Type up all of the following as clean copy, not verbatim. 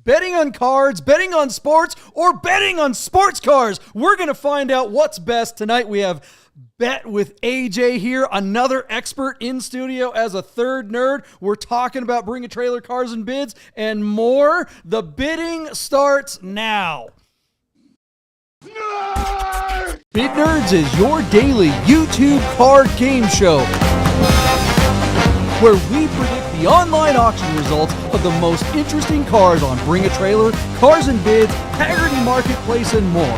Betting on cards, betting on sports, or betting on sports cars. We're going to find out what's best. Tonight we have Bet with AJ here, another expert in studio as a third nerd. We're talking about Bring a Trailer Cars and Bids and more. The bidding starts now. Nerd! Bid Nerds is your daily YouTube card game show where we predict the online auction results of the most interesting cars on Bring a Trailer, Cars and Bids, Haggerty Marketplace, and more.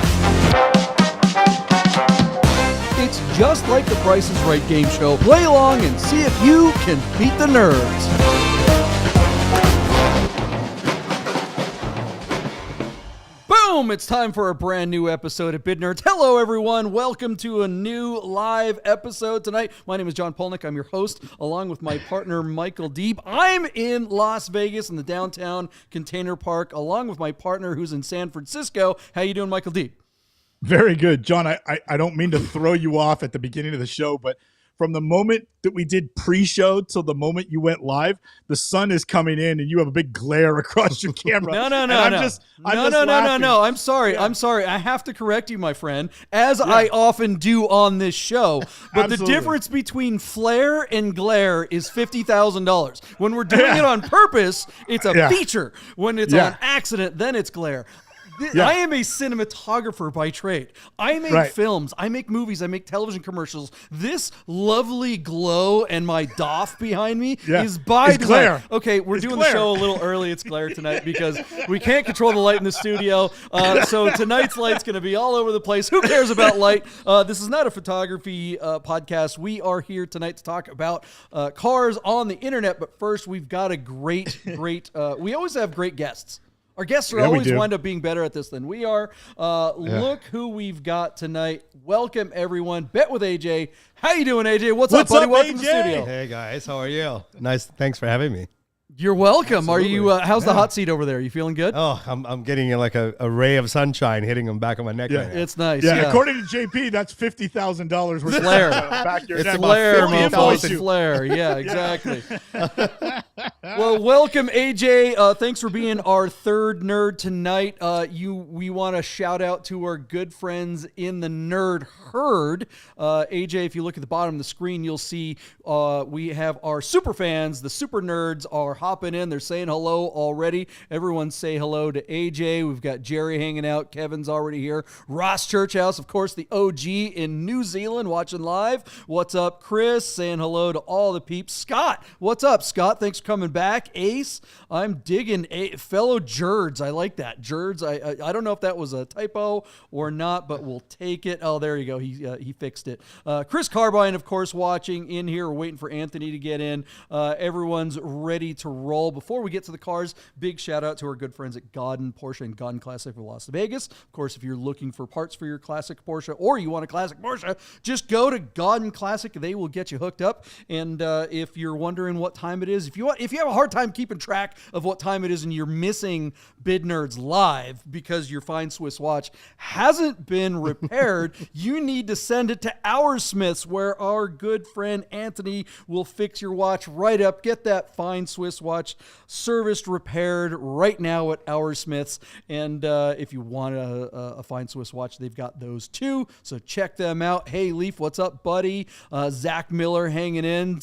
It's just like the Price is Right game show. Play along and see if you can beat the nerds. Boom! It's time for a brand new episode of Bid Nerds. Hello, everyone. Welcome to a new live episode tonight. My name is John Polnick. I'm your host, along with my partner, Michael Deeb. I'm in Las Vegas in the downtown container park, along with my partner who's in San Francisco. How you doing, Michael Deeb? Very good. John, I don't mean to throw you off at the beginning of the show, but from the moment that we did pre-show till the moment you went live, the sun is coming in and you have a big glare across your camera. No. I'm sorry. I have to correct you, my friend, as I often do on this show. But the difference between flare and glare is $50,000. When we're doing it on purpose, it's a feature. When it's on accident, then it's glare. I am a cinematographer by trade. I make films. I make movies. I make television commercials. This lovely glow and my doff behind me is by design. Glare. Okay, we're doing the show a little early. It's glare tonight because we can't control the light in the studio. So tonight's light's going to be all over the place. Who cares about light? This is not a photography podcast. We are here tonight to talk about cars on the internet. But first, we've got a great, we always have great guests. Our guests are always wind up being better at this than we are. Look who we've got tonight. Welcome, everyone. Bet with AJ. How you doing, AJ? What's up, buddy? Welcome to the studio. Hey, guys. How are you? Nice. Thanks for having me. You're welcome. Absolutely. Are you? How's the hot seat over there? You feeling good? Oh, I'm getting like a ray of sunshine hitting them back on my neck right now. It's nice. Yeah, according to JP, that's $50,000 worth of flare. Back your it's neck. Flare, motherfucker. Flare. Yeah, exactly. Well, welcome, AJ. Thanks for being our third nerd tonight. We want to shout out to our good friends in the nerd herd. AJ, if you look at the bottom of the screen, you'll see we have our super fans. The super nerds are hopping in. They're saying hello already. Everyone say hello to AJ. We've got Jerry hanging out. Kevin's already here. Ross Churchhouse, of course, the OG in New Zealand, watching live. What's up, Chris? Saying hello to all the peeps. Scott, what's up, Scott? Thanks for coming back. Ace, I'm digging fellow Jerds. I like that. Jerds, I don't know if that was a typo or not, but we'll take it. Oh, there you go. He fixed it. Chris Carbine, of course, watching in here. We're waiting for Anthony to get in. Everyone's ready to roll. Before we get to the cars, big shout out to our good friends at Godden Porsche and Godden Classic of Las Vegas. Of course, if you're looking for parts for your classic Porsche or you want a classic Porsche, just go to Godden Classic. They will get you hooked up. And if you're wondering what time it is, if you have a hard time keeping track of what time it is and you're missing Bid Nerds Live because your fine Swiss watch hasn't been repaired, you need to send it to Our Smiths, where our good friend Anthony will fix your watch right up. Get that fine Swiss watch serviced, repaired right now at Our Smiths. And if you want a fine Swiss watch, they've got those too. So check them out. Hey, Leaf, what's up, buddy? Zach Miller hanging in.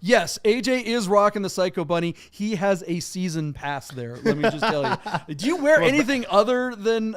Yes, AJ is rocking the Psycho Bunny. He has a season pass there. Let me just tell you. Do you wear anything other than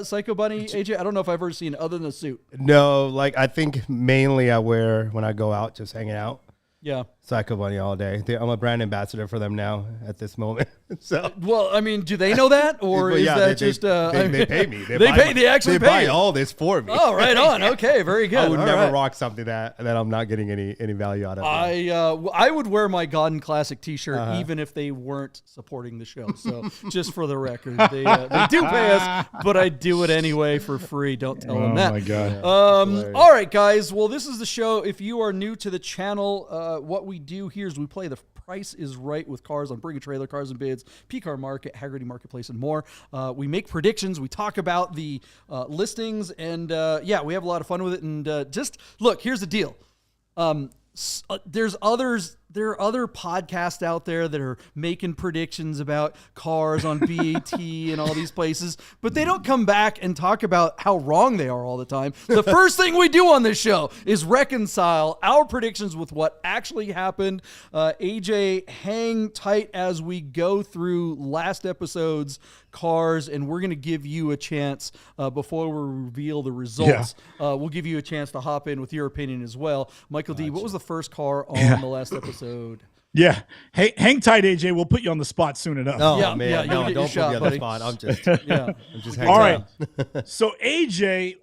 Psycho Bunny, AJ? I don't know if I've ever seen other than a suit. No, like I think mainly I wear when I go out just hanging out. Yeah. Psycho Bunny all day. I'm a brand ambassador for them now at this moment. So, well, I mean, do they know that, or is that just? They pay me. They actually buy all this for me. Oh, right on. Okay, very good. I would never rock something that I'm not getting any value out of. I would wear my Godden Classic T-shirt even if they weren't supporting the show. So just for the record, they do pay us, but I do it anyway for free. Don't tell them that. Oh my god. All right, guys. Well, this is the show. If you are new to the channel, what we do here is we play the Price is Right with cars on Bring a Trailer, Cars and Bids, P-Car Market, Haggerty Marketplace, and more. We make predictions. We talk about the listings, and we have a lot of fun with it. And just look, here's the deal. There's others there are other podcasts out there that are making predictions about cars on BAT and all these places, but they don't come back and talk about how wrong they are all the time. The first thing we do on this show is reconcile our predictions with what actually happened. AJ, hang tight as we go through last episode's cars, and we're going to give you a chance before we reveal the results. Yeah. We'll give you a chance to hop in with your opinion as well. Michael D, what was the first car on the last episode? Yeah. Hey, hang tight, AJ. We'll put you on the spot soon enough. Oh, man. No, don't put me on the spot. I'm just hanging All right. So, AJ,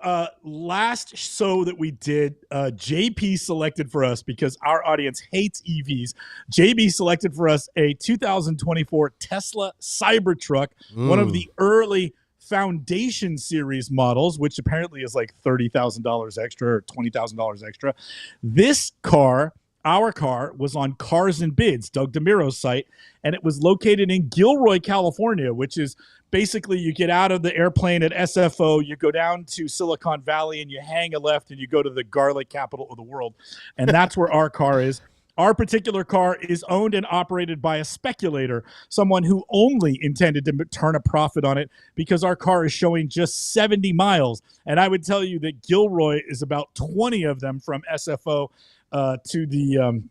last show that we did, JP selected for us, because our audience hates EVs. JB selected for us a 2024 Tesla Cybertruck, one of the early Foundation Series models, which apparently is like $30,000 extra or $20,000 extra. This car, our car, was on Cars and Bids, Doug DeMiro's site, and it was located in Gilroy, California, which is basically you get out of the airplane at SFO, you go down to Silicon Valley, and you hang a left, and you go to the garlic capital of the world. And that's where our car is. Our particular car is owned and operated by a speculator, someone who only intended to turn a profit on it because our car is showing just 70 miles. And I would tell you that Gilroy is about 20 of them from SFO to the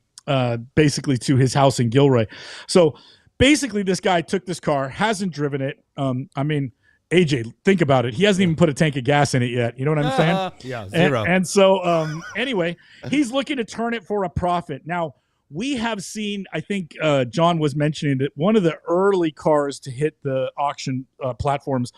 basically to his house in Gilroy. So basically this guy took this car, hasn't driven it. I mean, AJ, think about it. He hasn't even put a tank of gas in it yet. You know what I'm saying? Yeah, zero. And so anyway, he's looking to turn it for a profit. Now, we have seen, I think John was mentioning that one of the early cars to hit the auction platforms,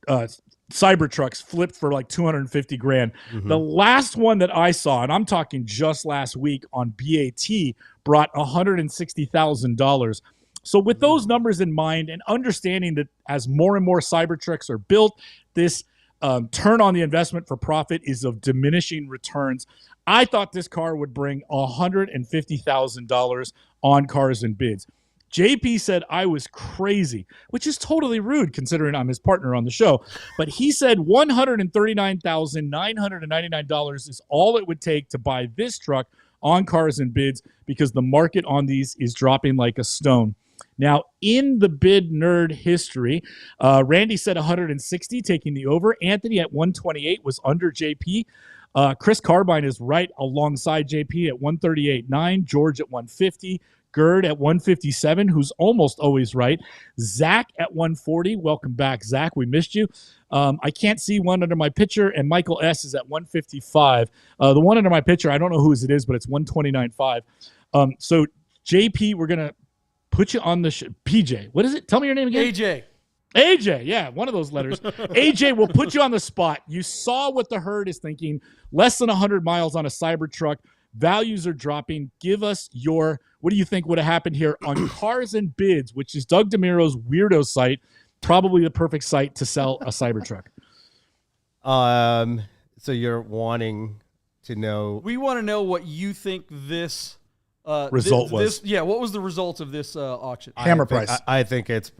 Cybertrucks, flipped for like 250 grand. Mm-hmm. The last one that I saw, and I'm talking just last week on BAT, brought $160,000. So with those numbers in mind and understanding that as more and more Cybertrucks are built, this turn on the investment for profit is of diminishing returns, I thought this car would bring $150,000 on Cars and Bids. JP said I was crazy, which is totally rude considering I'm his partner on the show. But he said $139,999 is all it would take to buy this truck on Cars and Bids because the market on these is dropping like a stone. Now, in the bid nerd history, Randy said 160, taking the over. Anthony at 128 was under JP. Chris Carbine is right alongside JP at 138.9. George at 150. Gerd at 157, who's almost always right. Zach at 140. Welcome back, Zach. We missed you. I can't see one under my picture, and Michael S. is at 155. The one under my picture, I don't know whose it is, but it's 129.5. So, JP, we're going to put you on the PJ. What is it? Tell me your name again. AJ, yeah, one of those letters. AJ, we'll put you on the spot. You saw what the herd is thinking. Less than 100 miles on a Cybertruck. Values are dropping. Give us what do you think would have happened here on Cars and Bids, which is Doug DeMiro's weirdo site, probably the perfect site to sell a Cybertruck. So you're wanting to know. We want to know what you think this result was. What was the result of this auction? Hammer price. I think it's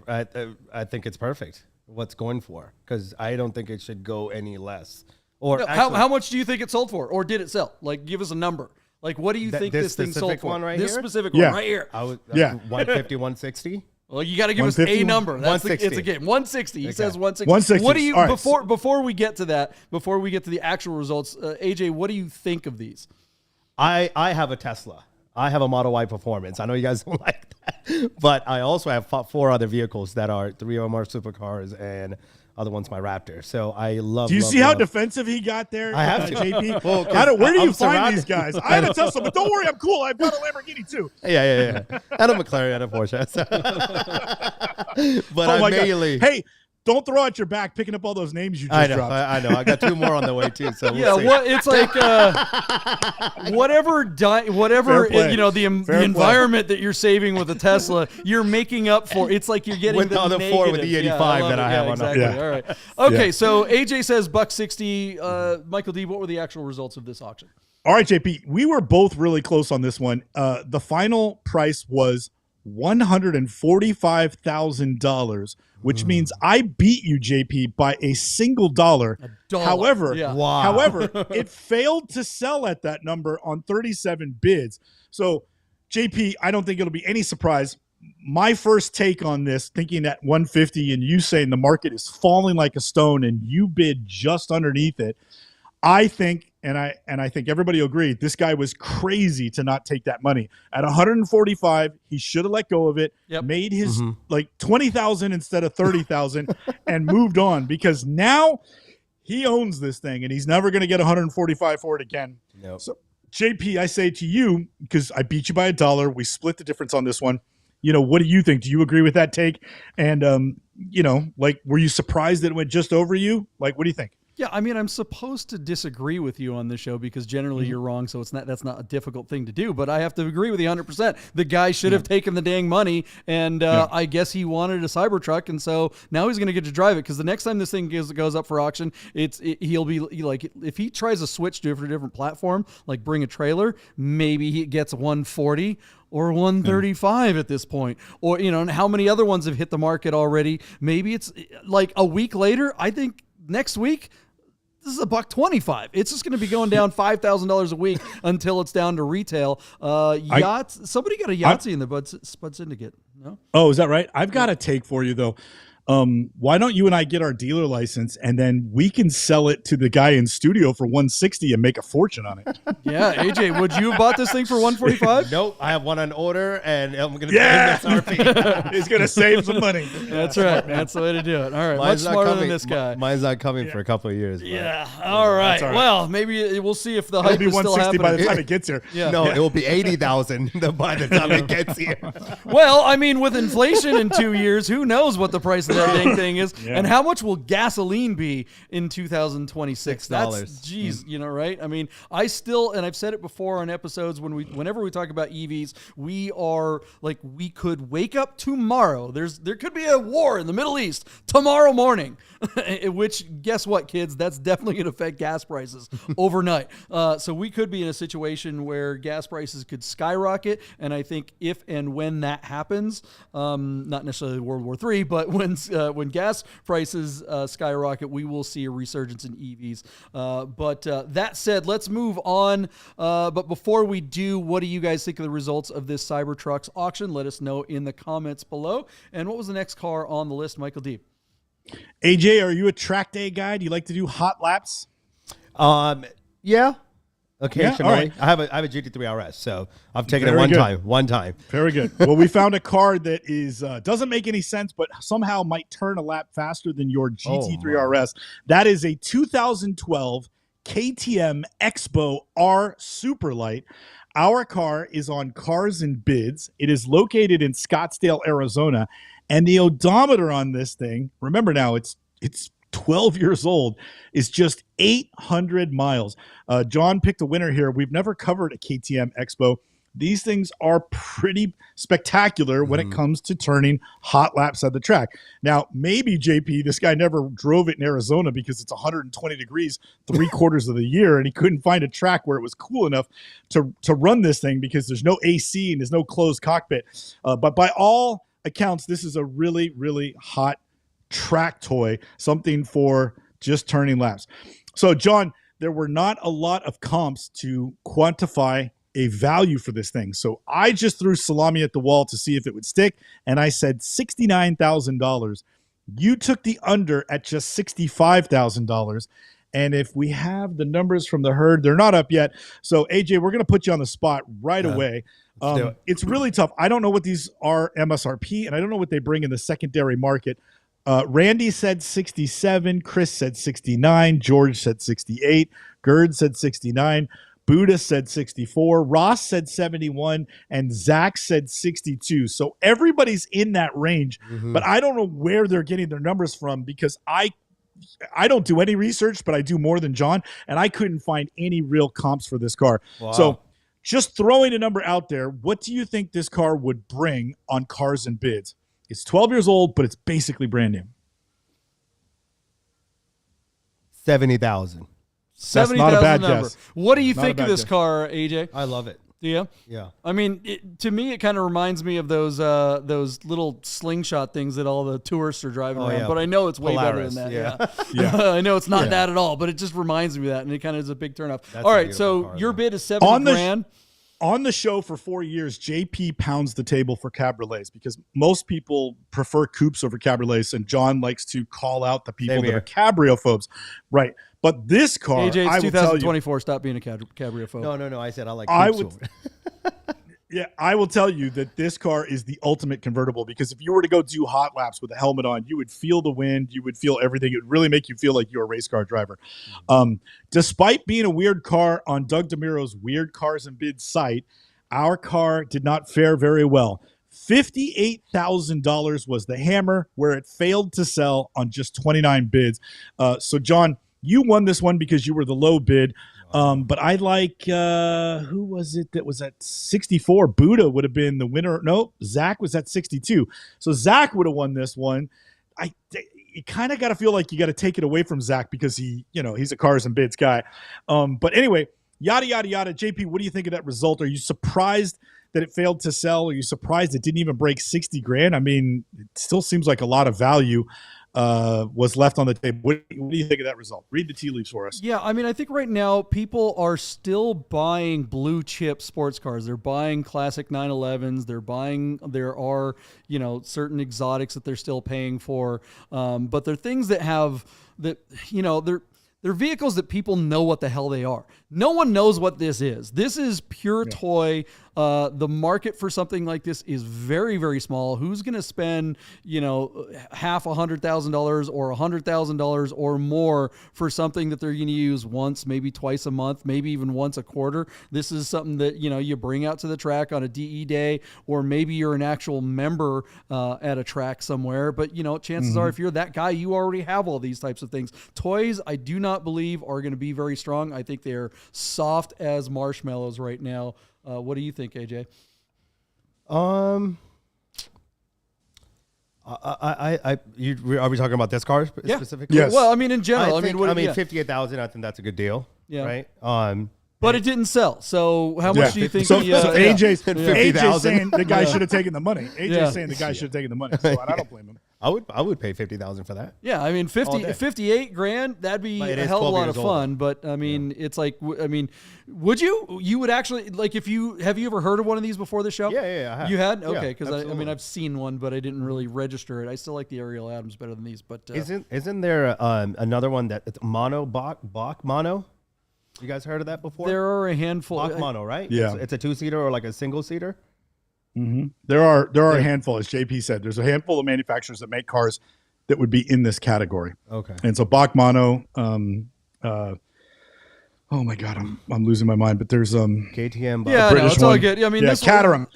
perfect. What's going for? Because I don't think it should go any less. Or no, actually, how much do you think it sold for, or did it sell? Like, give us a number. Like, what do you think this thing sold for? One right this here? specific one right here. 150, 160. Well, you got to give us a number. That's 160. It's a game. 160. He says 160. 160. What do you right. before we get to that? Before we get to the actual results, AJ, what do you think of these? I have a Tesla. I have a Model Y Performance. I know you guys don't like that, but I also have 4 other vehicles that are 3 or more supercars and other one's my Raptor. So I love. Do you see how defensive he got there? I have to. JP. Well, where do you find these guys? I have a Tesla, but don't worry, I'm cool. I've got a Lamborghini too. Yeah. And a McLaren and a Porsche. So. But I mainly. Hey, don't throw out your back picking up all those names you just dropped. I know. I got 2 more on the way too. So it's like whatever the environment that you're saving with a Tesla, you're making up for. It's like you're getting with the other negatives. 4 with the 85 that I have on. Exactly. All right. Okay. So AJ says $160. Michael D, what were the actual results of this auction? All right, JP. We were both really close on this one. The final price was $145,000, which means I beat you, JP, by a single dollar. However, it failed to sell at that number on 37 bids. So JP, I don't think it'll be any surprise. My first take on this, thinking at 150 and you saying the market is falling like a stone and you bid just underneath it, I think, and I think everybody will agree, this guy was crazy to not take that money. At 145, he should have let go of it, made his like 20,000 instead of 30,000 and moved on, because now he owns this thing and he's never going to get 145 for it again. Nope. So JP, I say to you, because I beat you by $1, we split the difference on this one. What do you think? Do you agree with that take? And, were you surprised that it went just over you? Like, what do you think? Yeah, I mean, I'm supposed to disagree with you on this show because generally you're wrong, so that's not a difficult thing to do. But I have to agree with you 100%. The guy should have taken the dang money, and I guess he wanted a Cybertruck, and so now he's going to get to drive it, because the next time this thing goes up for auction, he'll be like, if he tries to switch to a different platform, like bring a trailer, maybe he gets 140 or 135 at this point. Or, and how many other ones have hit the market already? Maybe it's like a week later. I think next week, this is $125. It's just going to be going down $5,000 a week until it's down to retail. Somebody got a Yahtzee in the Spud Syndicate. No? Oh, is that right? I've got a take for you though. Why don't you and I get our dealer license and then we can sell it to the guy in studio for 160 and make a fortune on it? Yeah, AJ, would you have bought this thing for 145? Nope, I have one on order and I'm going to pay MSRP. He's going to save some money. That's right. That's the way to do it. All right, much smarter than this guy. Mine's not coming for a couple of years. Yeah. All right. Well, maybe we'll see if the hype is still happening. By the time it gets here. Yeah. No, it will be 80,000 by the time it gets here. Well, I mean, with inflation in 2 years, who knows what the price of that dang thing is, and how much will gasoline be in 2026? That's, geez, right? I mean, and I've said it before on episodes, whenever we talk about EVs, we are like, we could wake up tomorrow. There could be a war in the Middle East tomorrow morning, which, guess what, kids? That's definitely going to affect gas prices overnight. So we could be in a situation where gas prices could skyrocket, and I think if and when that happens, not necessarily World War III, but when gas prices skyrocket, we will see a resurgence in EVs. But that said, let's move on. But before we do, what do you guys think of the results of this Cybertruck's auction? Let us know in the comments below. And what was the next car on the list, Michael D? AJ, are you a track day guy? Do you like to do hot laps? Yeah. Occasionally. Yeah, right. I have a GT3 RS, so I've taken it one time. Very good. Well, we found a car that is doesn't make any sense, but somehow might turn a lap faster than your GT3 RS. That is a 2012 KTM X-Bow R Superlight. Our car is on Cars and Bids. It is located in Scottsdale, Arizona, and the odometer on this thing, remember now, it's 12 years old, is just 800 miles. John picked a winner here. We've never covered a KTM X-Bow. These things are pretty spectacular when it comes to turning hot laps at the track. Now, maybe, JP, this guy never drove it in Arizona because it's 120 degrees 3/4 of the year, and he couldn't find a track where it was cool enough to run this thing because there's no AC and there's no closed cockpit. But by all accounts, this is a really, really hot track toy, something for just turning laps. So, John, there were not a lot of comps to quantify a value for this thing. So I just threw salami at the wall to see if it would stick, and I said $69,000. You took the under at just $65,000. And if we have the numbers from the herd, they're not up yet. So, AJ, we're going to put you on the spot right away. It's really tough. I don't know what these are MSRP, and I don't know what they bring in the secondary market. Randy said 67, Chris said 69, George said 68, Gerd said 69, Buddha said 64, Ross said 71, and Zach said 62. So everybody's in that range, but I don't know where they're getting their numbers from because I don't do any research, but I do more than John, and I couldn't find any real comps for this car. Wow. So just throwing a number out there, what do you think this car would bring on Cars and Bids? It's 12 years old, but it's basically brand new. 70,000. That's not a bad guess. What do you think of this car, AJ? I love it. Yeah? Yeah. I mean, to me, it kind of reminds me of those little slingshot things that all the tourists are driving around. Yeah. But I know it's way Polaris, better than that. Yeah. I know it's not that at all, but it just reminds me of that, and it kind of is a big turnoff. All right, so car, your bid is $70,000. on the show for 4 years, JP pounds the table for cabriolets because most people prefer coupes over cabriolets, and John likes to call out the people that are cabriophobes. Right. But this car, AJ, it's I will tell you, 2024. Stop being a cabriophobe. No. I said I like coupes. Yeah, I will tell you that this car is the ultimate convertible because if you were to go do hot laps with a helmet on, you would feel the wind, you would feel everything. It would really make you feel like you're a race car driver. Despite being a weird car on Doug DeMuro's Weird Cars and Bids site, our car did not fare very well. $58,000 was the hammer where it failed to sell on just 29 bids. So, John, you won this one because you were the low bid. But I like, who was it that was at 64? Buddha would have been the winner. No, Zach was at 62. So Zach would have won this one. You kind of got to feel like you got to take it away from Zach because he's a cars and bids guy. But anyway, yada, yada, yada. JP, what do you think of that result? Are you surprised that it failed to sell? Are you surprised it didn't even break 60 grand? I mean, it still seems like a lot of value was left on the table. What do you think of that result? Read the tea leaves for us. Yeah, I mean, I think right now people are still buying blue chip sports cars. They're buying classic 911s. There are, certain exotics that they're still paying for. But they're things that they're vehicles that people know what the hell they are. No one knows what this is. This is pure toy. The market for something like this is very, very small. Who's going to spend, half $100,000 or $100,000 or more for something that they're going to use once, maybe twice a month, maybe even once a quarter? This is something that, you bring out to the track on a DE day, or maybe you're an actual member at a track somewhere. But, chances are if you're that guy, you already have all these types of things. Toys, I do not believe are going to be very strong. I think they're soft as marshmallows right now. What do you think, AJ? Are we talking about this car specifically? Yes. Well, I mean, in general, 58,000. I think that's a good deal. Yeah. Right. But it didn't sell. So how much do you think? So AJ's $50,000. saying the guy should have taken the money. AJ's saying the guy should have taken the money. So I don't blame him. I would pay $50,000 for that. Yeah, I mean, 58 grand, that'd be a hell of a lot of fun. But I mean, it's like, would you? You would actually have you ever heard of one of these before the show? Yeah, I have. You had? Okay, because absolutely. I've seen one, but I didn't really register it. I still like the Ariel Adams better than these. But isn't there another one that it's mono Bach mono? You guys heard of that before? There are a handful. Bach mono, right? Yeah, it's a 2-seater or like a single seater. Mm-hmm. There are a handful, as JP said. There's a handful of manufacturers that make cars that would be in this category. Okay. And so Bach mono. Oh my God, I'm losing my mind. But there's KTM. Yeah, British it's all good. Yeah, I mean, this Caterham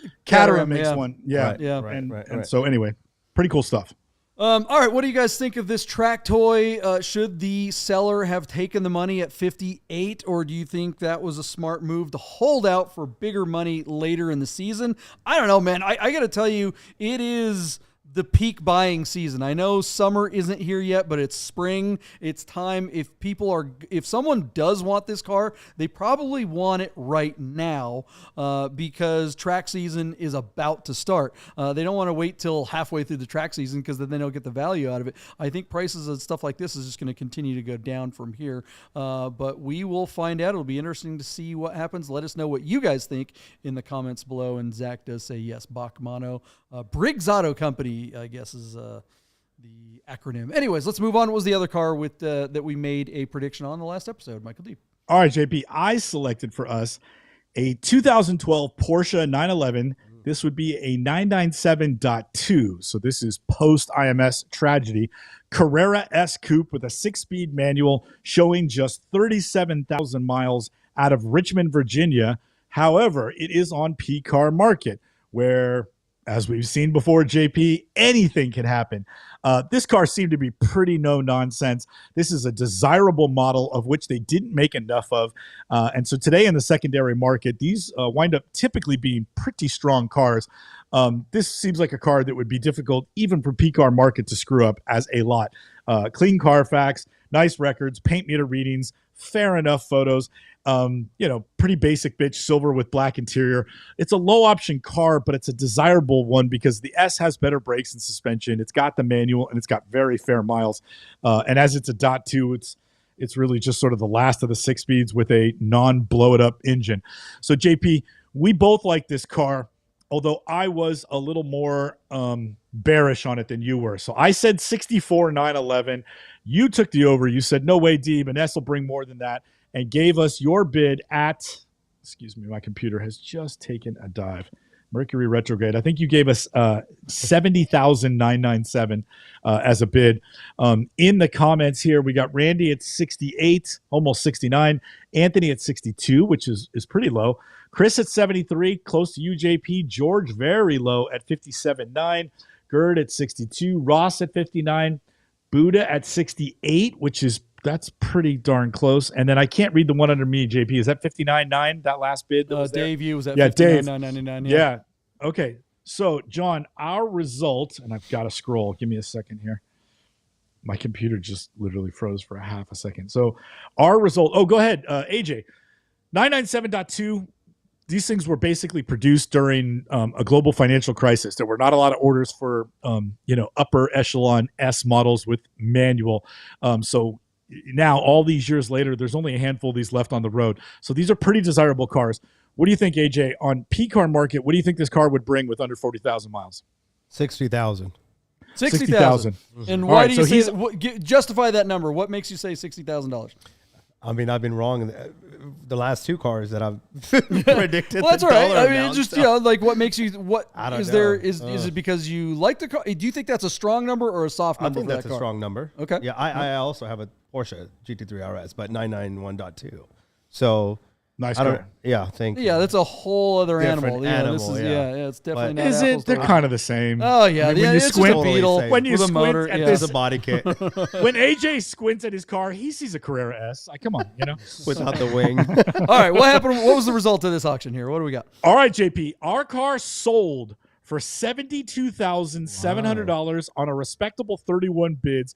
makes one. Yeah, yeah. And so anyway, pretty cool stuff. All right, what do you guys think of this track toy? Should the seller have taken the money at 58, or do you think that was a smart move to hold out for bigger money later in the season? I don't know, man. I got to tell you, it is the peak buying season. I know summer isn't here yet, but it's spring. It's time. If someone does want this car, they probably want it right now because track season is about to start. They don't want to wait till halfway through the track season because then they don't get the value out of it. I think prices and stuff like this is just going to continue to go down from here. But we will find out. It'll be interesting to see what happens. Let us know what you guys think in the comments below. And Zach does say yes, Bach mono. Briggs Auto Company, I guess, is the acronym. Anyways, let's move on. What was the other car that we made a prediction on the last episode, Michael D? All right, JP, I selected for us a 2012 Porsche 911. This would be a 997.2. So this is post IMS tragedy. Carrera S Coupe with a 6-speed manual showing just 37,000 miles out of Richmond, Virginia. However, it is on P-Car Market, where, as we've seen before, JP, anything can happen. This car seemed to be pretty no-nonsense. This is a desirable model of which they didn't make enough of. And so today in the secondary market, these wind up typically being pretty strong cars. This seems like a car that would be difficult even for P-Car Market to screw up as a lot. Clean Carfax, nice records, paint meter readings, fair enough photos. Pretty basic bitch, silver with black interior. It's a low option car, but it's a desirable one because the S has better brakes and suspension. It's got the manual and it's got very fair miles. And as it's a .2, it's really just sort of the last of the 6 speeds with a non blow it up engine. So JP, we both like this car, although I was a little more bearish on it than you were. So I said 64 911. You took the over. You said, no way, Deeb, and S will bring more than that, and gave us your bid at, excuse me, my computer has just taken a dive. Mercury retrograde. I think you gave us 70,997 as a bid. In the comments here, we got Randy at 68, almost 69. Anthony at 62, which is pretty low. Chris at 73, close to you, JP. George very low at 57.9. Gerd at 62. Ross at 59. Buddha at 68, that's pretty darn close. And then I can't read the one under me, JP. Is that 59.9, that last bid? That was Dave, you was at 59.999. Yeah. Okay. So, John, our result, and I've got to scroll. Give me a second here. My computer just literally froze for a half a second. So, our result, go ahead, AJ. 997.2, these things were basically produced during a global financial crisis. There were not a lot of orders for, upper echelon S models with manual. So, now, all these years later, there's only a handful of these left on the road. So these are pretty desirable cars. What do you think, AJ, on P-car market, what do you think this car would bring with under 40,000 miles? 60,000. 60,000. And why do you say justify that number? What makes you say $60,000? I mean, I've been wrong in the last two cars that I've predicted. Well, that's all right. I mean, just so. What makes you? What is there? Is it because you like the car? Do you think that's a strong number or a soft number? I think that's a strong number. Okay. Yeah, I also have a Porsche GT3 RS, but 991.2. So nice car. Yeah, thank you. Yeah, that's a whole other Different animal. This is it's definitely not. Is it? They're kind of the same. Oh yeah, when you it's squint, just a Beetle when you with a squint motor. at It's a body kit when AJ squints at his car, he sees a Carrera S. Come on, without the wing. All right, what happened? What was the result of this auction here? What do we got? All right, JP, our car sold for $72,700 on a respectable 31 bids.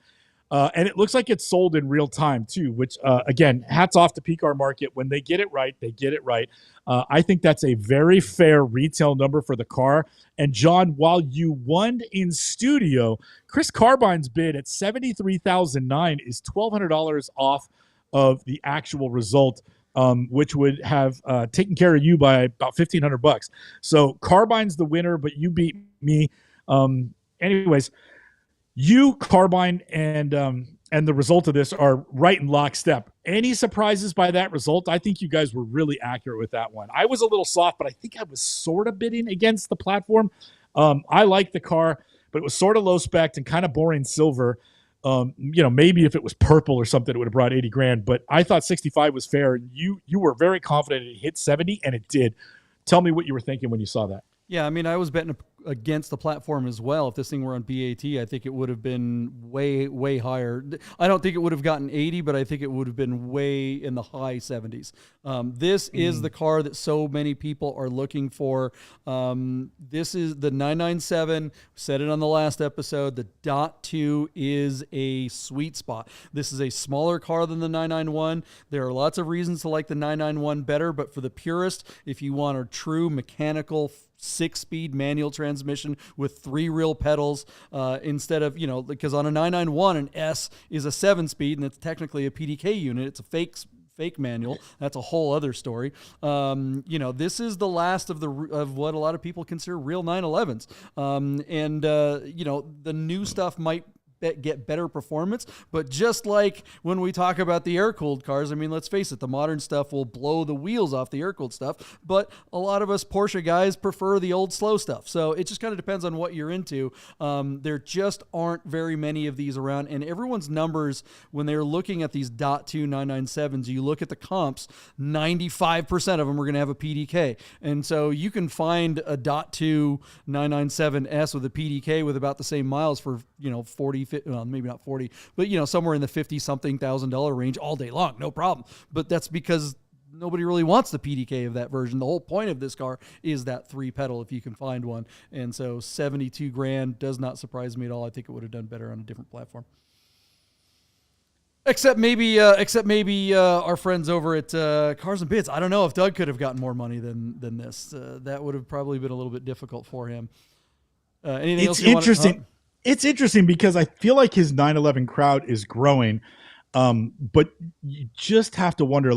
And it looks like it's sold in real time, too, which, again, hats off to P-Car Market. When they get it right, they get it right. I think that's a very fair retail number for the car. And, John, while you won in studio, Chris Carbine's bid at $73,009 is $1,200 off of the actual result, which would have taken care of you by about $1,500. So Carbine's the winner, but you beat me. Anyways, you, Carbine, and the result of this are right in lockstep. Any surprises by that result? I think you guys were really accurate with that one. I was a little soft, but I think I was sort of bidding against the platform. I liked the car, but it was sort of low spec and kind of boring silver. Maybe if it was purple or something, it would have brought 80 grand. But I thought 65 was fair. You were very confident it hit 70, and it did. Tell me what you were thinking when you saw that. Yeah, I mean, I was betting against the platform as well. If this thing were on BAT, I think it would have been way, way higher. I don't think it would have gotten 80, but I think it would have been way in the high 70s. This is the car that so many people are looking for. This is the 997. Said it on the last episode. The .2 is a sweet spot. This is a smaller car than the 991. There are lots of reasons to like the 991 better, but for the purist, if you want a true mechanical 6-speed manual transmission with 3 real pedals instead of, because on a 991, an S is a 7-speed and it's technically a PDK unit. It's a fake manual. That's a whole other story. This is the last of what a lot of people consider real 911s. The new stuff might get better performance, but just like when we talk about the air-cooled cars, I mean, let's face it, the modern stuff will blow the wheels off the air-cooled stuff, but a lot of us Porsche guys prefer the old slow stuff, so it just kind of depends on what you're into. There just aren't very many of these around, and everyone's numbers, when they're looking at these .2 997s, you look at the comps, 95% of them are going to have a PDK, and so you can find a .2 997S with a PDK with about the same miles for, 40, well, maybe not 40, but somewhere in the $50-something thousand range all day long, no problem. But that's because nobody really wants the PDK of that version. The whole point of this car is that 3-pedal if you can find one. And so 72 grand does not surprise me at all. I think it would have done better on a different platform. Except maybe our friends over at Cars and Bids. I don't know if Doug could have gotten more money than this. That would have probably been a little bit difficult for him. Anything else? It's interesting. It's interesting because I feel like his 911 crowd is growing, but you just have to wonder,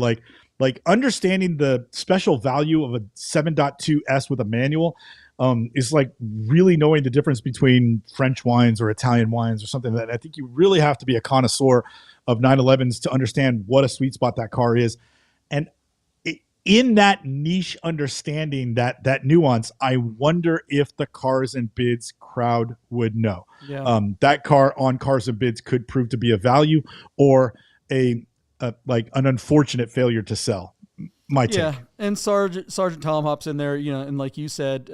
like understanding the special value of a 7.2S with a manual is like really knowing the difference between French wines or Italian wines or something like that. I think you really have to be a connoisseur of 911s to understand what a sweet spot that car is. And in that niche understanding, that nuance, I wonder if the Cars and Bids crowd would know. Yeah. That car on Cars and Bids could prove to be a value or like an unfortunate failure to sell. My take. Yeah, and Sergeant Tom hops in there, and like you said,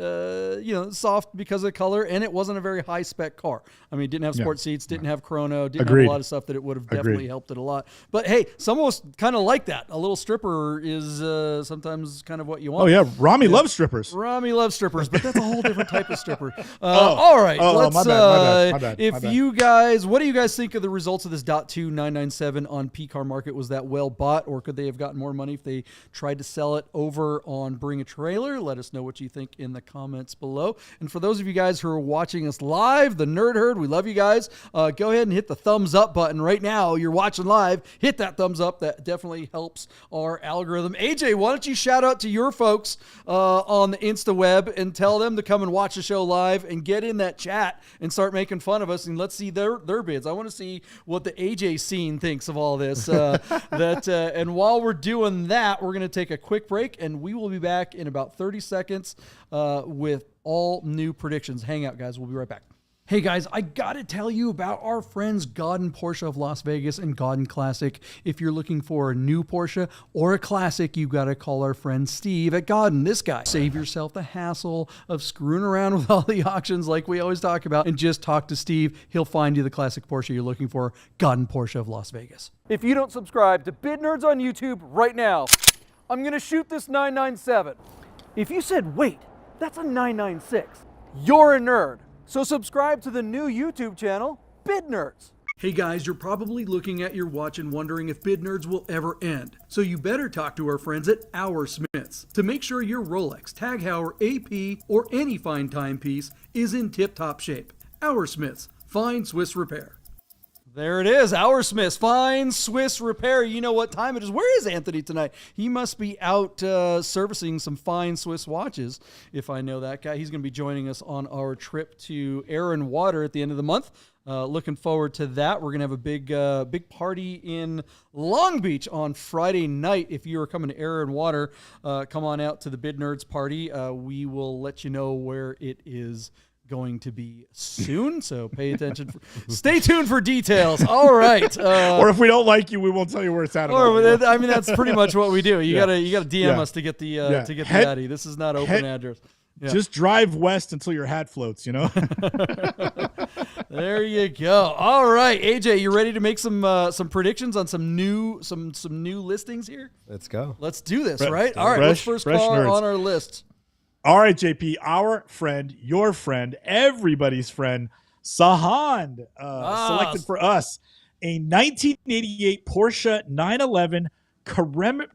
soft because of color, and it wasn't a very high spec car. I mean, it didn't have sport seats, didn't have chrono, didn't have a lot of stuff that it would have definitely helped it a lot. But hey, some of us kind of like that. A little stripper is sometimes kind of what you want. Oh yeah, Rami loves strippers. Rami loves strippers, but that's a whole different type of stripper. All right, let's. My bad. If you guys, what do you guys think of the results of this .2997 on PCAR Market? Was that well bought, or could they have gotten more money if they tried to sell it over on Bring a Trailer? Let us know what you think in the comments below. And for those of you guys who are watching us live, the Nerd Herd, we love you guys. Go ahead and hit the thumbs up button right now. You're watching live. Hit that thumbs up. That definitely helps our algorithm. AJ, why don't you shout out to your folks on the Insta web and tell them to come and watch the show live and get in that chat and start making fun of us, and let's see their bids. I want to see what the AJ scene thinks of all this. And while we're doing that, we're going to take a quick break, and we will be back in about 30 seconds with all new predictions. Hang out, guys. We'll be right back. Hey guys, I gotta tell you about our friends Godden Porsche of Las Vegas and Godden Classic. If you're looking for a new Porsche or a classic, you gotta call our friend Steve at Godden. This guy. Save yourself the hassle of screwing around with all the auctions like we always talk about, and just talk to Steve. He'll find you the classic Porsche you're looking for. Godden Porsche of Las Vegas. If you don't subscribe to Bid Nerds on YouTube right now, I'm gonna shoot this 997. If you said, wait, that's a 996, you're a nerd. So subscribe to the new YouTube channel, Bid Nerds. Hey guys, you're probably looking at your watch and wondering if Bid Nerds will ever end. So you better talk to our friends at Our Smiths to make sure your Rolex, Tag Heuer, AP, or any fine timepiece is in tip-top shape. Our Smiths, fine Swiss repair. There it is, Our Smiths, fine Swiss repair. You know what time it is. Where is Anthony tonight? He must be out servicing some fine Swiss watches, if I know that guy. He's going to be joining us on our trip to Air and Water at the end of the month. Looking forward to that. We're going to have a big party in Long Beach on Friday night. If you are coming to Air and Water, come on out to the Bid Nerds party. We will let you know where it is going to be soon, so pay attention. Stay tuned for details. All right. Or if we don't like you, we won't tell you where it's at. I mean, that's pretty much what we do. You gotta DM us to get the Addy. This is not open address. Yeah. Just drive west until your hat floats. There you go. All right, AJ, you ready to make some predictions on some new listings here? Let's go. Let's do this. Right. All right. What's first car on our list? All right, JP, our friend, your friend, everybody's friend, Sahand, selected for us a 1988 Porsche 911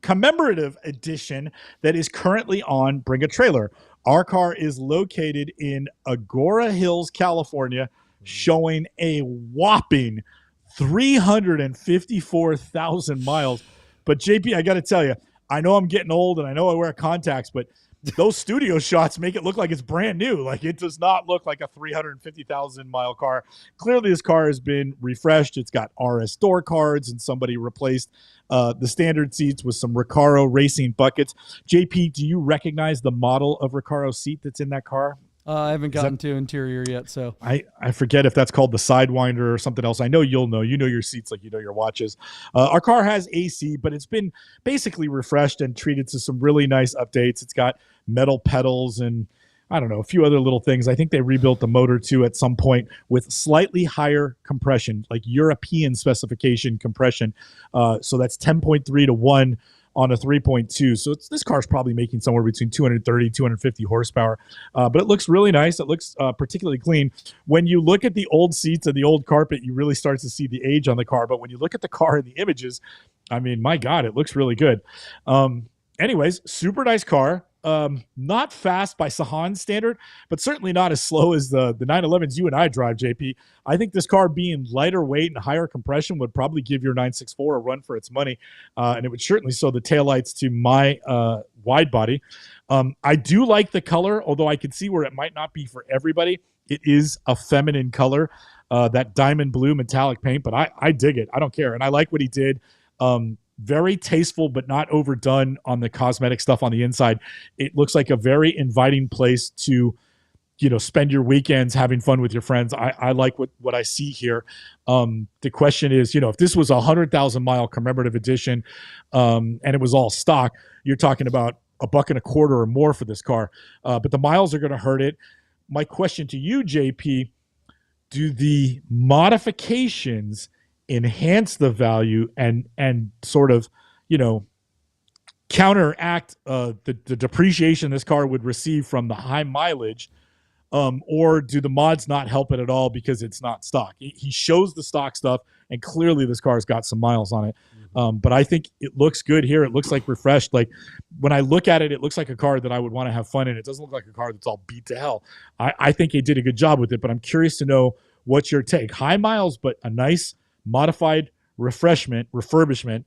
commemorative edition that is currently on Bring a Trailer. Our car is located in Agora Hills, California, showing a whopping 354,000 miles. But JP, I got to tell you, I know I'm getting old and I know I wear contacts, but those studio shots make it look like it's brand new. Like, it does not look like a 350,000 mile car. Clearly, this car has been refreshed. It's got RS door cards, and somebody replaced the standard seats with some Recaro racing buckets. JP, do you recognize the model of Recaro seat that's in that car? I haven't gotten to interior yet, so I forget if that's called the Sidewinder or something else. I know you'll know. You know your seats like you know your watches. Our car has AC, but it's been basically refreshed and treated to some really nice updates. It's got metal pedals and, I don't know, a few other little things. I think they rebuilt the motor too at some point with slightly higher compression, like European specification compression. So that's 10.3 to 1 on a 3.2. So this car's probably making somewhere between 230, 250 horsepower. But it looks really nice. It looks particularly clean. When you look at the old seats and the old carpet, you really start to see the age on the car. But when you look at the car in the images, I mean, my God, it looks really good. Anyways, super nice car. not fast by Sahan standard, but certainly not as slow as the 911s you and I drive, JP. I think this car being lighter weight and higher compression would probably give your 964 a run for its money, and it would certainly show the taillights to my wide body. I do like the color, although I can see where it might not be for everybody. It is a feminine color, that diamond blue metallic paint, but I dig it. I don't care, and I like what he did. Very tasteful, but not overdone on the cosmetic stuff on the inside. It looks like a very inviting place to, spend your weekends having fun with your friends. I like what I see here. The question is, if this was a 100,000-mile commemorative edition, and it was all stock, you're talking about $1.25 or more for this car. But the miles are going to hurt it. My question to you, JP, do the modifications enhance the value and sort of, counteract the depreciation this car would receive from the high mileage, or do the mods not help it at all because it's not stock? He shows the stock stuff, and clearly this car's got some miles on it. But I think it looks good here. It looks like refreshed. Like when I look at it, it looks like a car that I would want to have fun in. It doesn't look like a car that's all beat to hell. I think he did a good job with it, but I'm curious to know what's your take. High miles, but a nice modified refurbishment,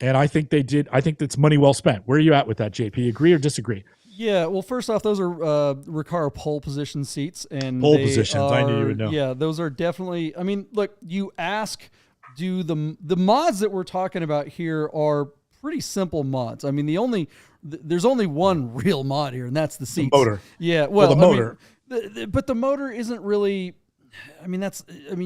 and I think they did. I think that's money well spent. Where are you at with that, JP? Agree or disagree? Yeah, well, first off, those are Recaro pole position seats, and pole positions. I knew you would know. Yeah, those are definitely. I mean, look, you ask, do the mods that we're talking about here are pretty simple mods. I mean, there's only one real mod here, and that's the seats. The motor. Yeah, well, the motor. But the motor isn't really. I mean,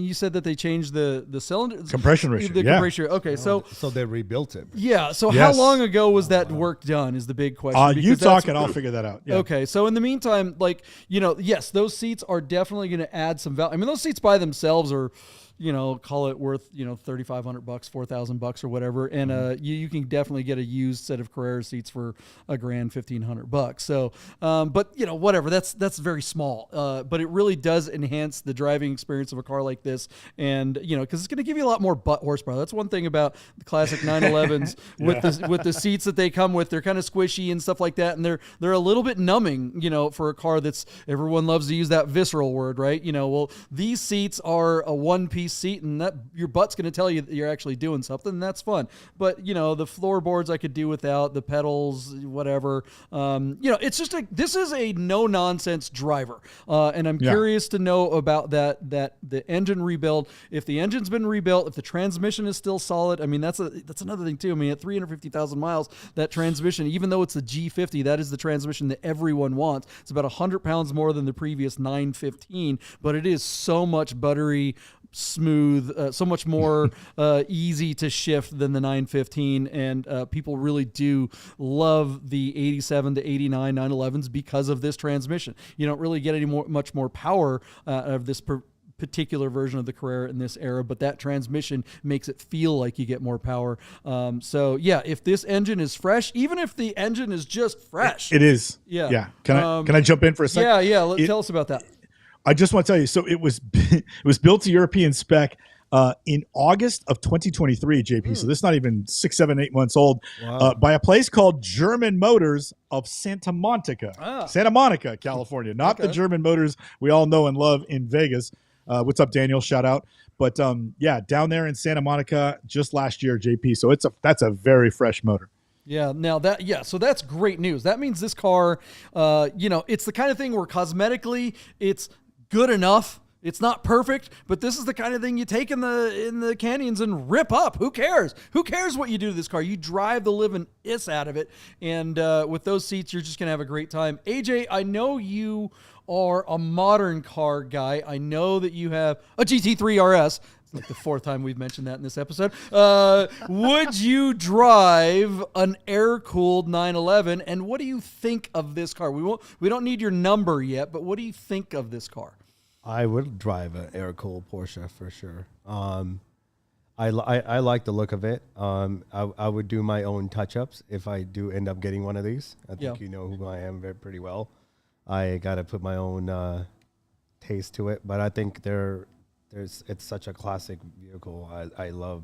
you said that they changed the cylinder compression ratio. Compression ratio. Okay, so they rebuilt it. Yeah. So how long ago was that work done? Is the big question. You talk and I'll figure that out. Yeah. Okay. So in the meantime, yes, those seats are definitely going to add some value. I mean, those seats by themselves are, call it worth, $3,500, $4,000 or whatever. And you can definitely get a used set of Carrera seats for $1,000, $1,500. So, but whatever, that's very small. But it really does enhance the driving experience of a car like this. And, cause it's going to give you a lot more butt horsepower. That's one thing about the classic 911s with the seats that they come with. They're kind of squishy and stuff like that. And they're a little bit numbing, for a car everyone loves to use that visceral word, right? Well, these seats are a one-piece seat, and that your butt's going to tell you that you're actually doing something, and that's fun. But the floorboards I could do without, the pedals, whatever. It's just this is a no nonsense driver, and I'm curious to know about that the engine rebuild. If the engine's been rebuilt, if the transmission is still solid. I mean, that's another thing too. I mean, at 350,000 miles, that transmission, even though it's a G50, that is the transmission that everyone wants. It's about 100 pounds more than the previous 915, but it is so much buttery smooth, so much more easy to shift than the 915, and people really do love the 87 to 89 911s because of this transmission. You don't really get much more power out of this particular version of the Carrera in this era, but that transmission makes it feel like you get more power. So yeah, if this engine is fresh, even if the engine is just fresh, it is. Yeah. Can I jump in for a second? Yeah. Tell us about that. I just want to tell you, so it was built to European spec in August of 2023, JP. So this is not even 6, 7, 8 months old. Wow. By a place called German Motors of Santa Monica, California. Not the German Motors we all know and love in Vegas. What's up, Daniel? Shout out. But down there in Santa Monica just last year, JP. So that's a very fresh motor. Yeah. Now so that's great news. That means this car, it's the kind of thing where cosmetically it's good enough. It's not perfect, but this is the kind of thing you take in the canyons and rip up. Who cares? Who cares what you do to this car? You drive the living iss out of it. And with those seats, you're just going to have a great time. AJ, I know you are a modern car guy. I know that you have a GT3 RS. It's like the fourth time we've mentioned that in this episode. Would you drive an air-cooled 911? And what do you think of this car? We don't need your number yet, but what do you think of this car? I would drive an air-cooled Porsche for sure. I like the look of it. I would do my own touch-ups if I do end up getting one of these. I think you know who I am pretty well. I got to put my own taste to it, but I think it's such a classic vehicle. I love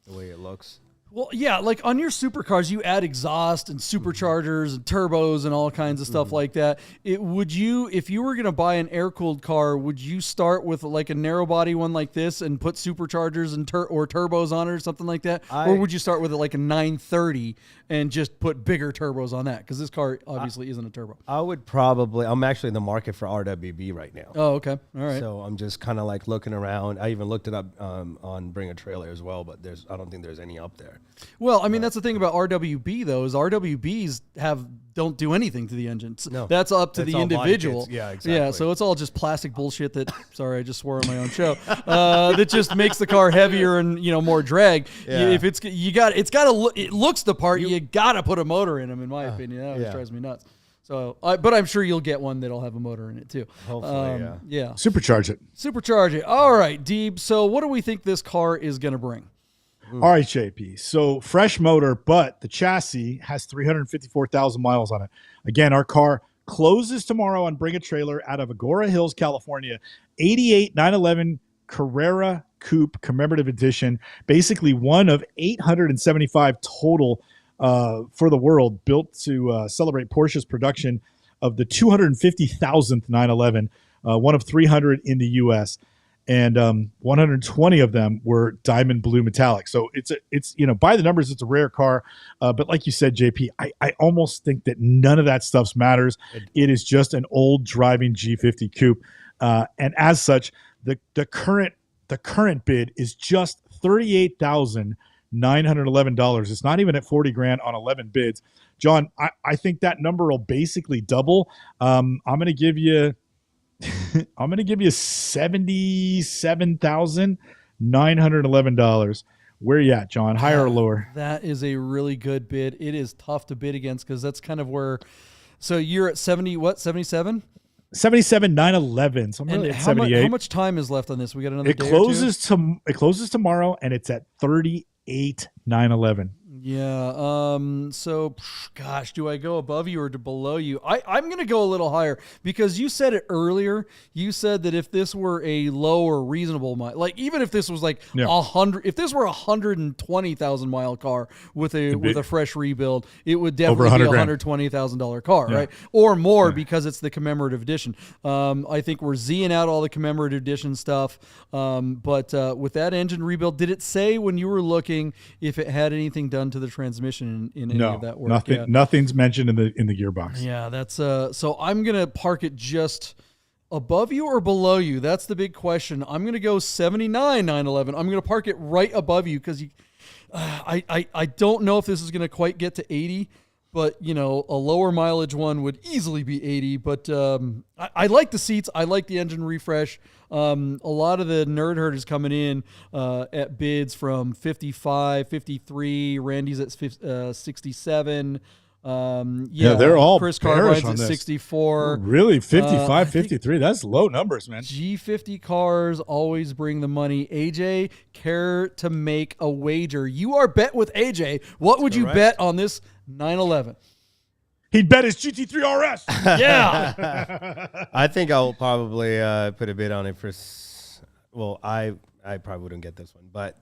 the way it looks. Well, yeah, like on your supercars, you add exhaust and superchargers and turbos and all kinds of stuff like that. If you were going to buy an air-cooled car, would you start with like a narrow body one like this and put superchargers and or turbos on it or something like that? Or would you start with like a 930 and just put bigger turbos on that? Because this car obviously isn't a turbo. I would probably, I'm actually in the market for RWB right now. Oh, okay. All right. So I'm just kind of like looking around. I even looked it up on Bring a Trailer as well, but I don't think there's any up there. Well, I mean, that's the thing about RWB though, is RWBs don't do anything to the engines. No, That's up to the individual. Yeah, exactly. Yeah, so it's all just plastic bullshit that, sorry, I just swore on my own show, that just makes the car heavier and, more drag. Yeah. If it looks the part, you got to put a motor in them, in my opinion. That always drives me nuts. So, but I'm sure you'll get one that'll have a motor in it too. Hopefully, yeah. Supercharge it. Supercharge it. All right, Deeb. So what do we think this car is going to bring? All right, JP. So fresh motor, but the chassis has 354,000 miles on it. Again, our car closes tomorrow on Bring a Trailer out of Agora Hills, California. 88 911 Carrera Coupe Commemorative Edition. Basically one of 875 total for the world, built to celebrate Porsche's production of the 250,000th 911, one of 300 in the U.S., and 120 of them were diamond blue metallic. So it's by the numbers, it's a rare car. But like you said, JP, I almost think that none of that stuff matters. It is just an old driving G50 coupe, and as such, the current bid is just $38,911. It's not even at $40,000 on 11 bids. John, I think that number will basically double. I'm going to give you $77,911. Where you at, John? Higher or lower? That is a really good bid. It is tough to bid against because that's kind of where. So you're at 77? 77,911. So I'm really at 78. How much time is left on this? We got another. It closes tomorrow, and it's at 38,911. Yeah. So, gosh, do I go above you or below you? I'm going to go a little higher because you said it earlier. You said that if this were a low or reasonable mile, like even if this was like 100, if this were a 120,000 mile car with a fresh rebuild, it would definitely be $120,000 car, right? Or more because it's the commemorative edition. I think we're Zing out all the commemorative edition stuff. But with that engine rebuild, did it say when you were looking if it had anything done to the transmission in any of that work? Nothing's mentioned in the gearbox. Yeah, that's so I'm gonna park it just above you or below you. That's the big question. I'm gonna go 79,911. I'm gonna park it right above you because I don't know if this is gonna quite get to 80. But, a lower mileage one would easily be 80. But I like the seats. I like the engine refresh. A lot of the nerd herd is coming in at bids from 55, 53. Randy's at 67. They're all Chris bearish Carbine's on at this. 64. Really, 55, 53. That's low numbers, man. G50 cars always bring the money. AJ, care to make a wager? You are bet with AJ. What would you bet on this 911? He'd bet his GT3 RS. Yeah. I think I'll probably put a bid on it for. Well, I probably wouldn't get this one, but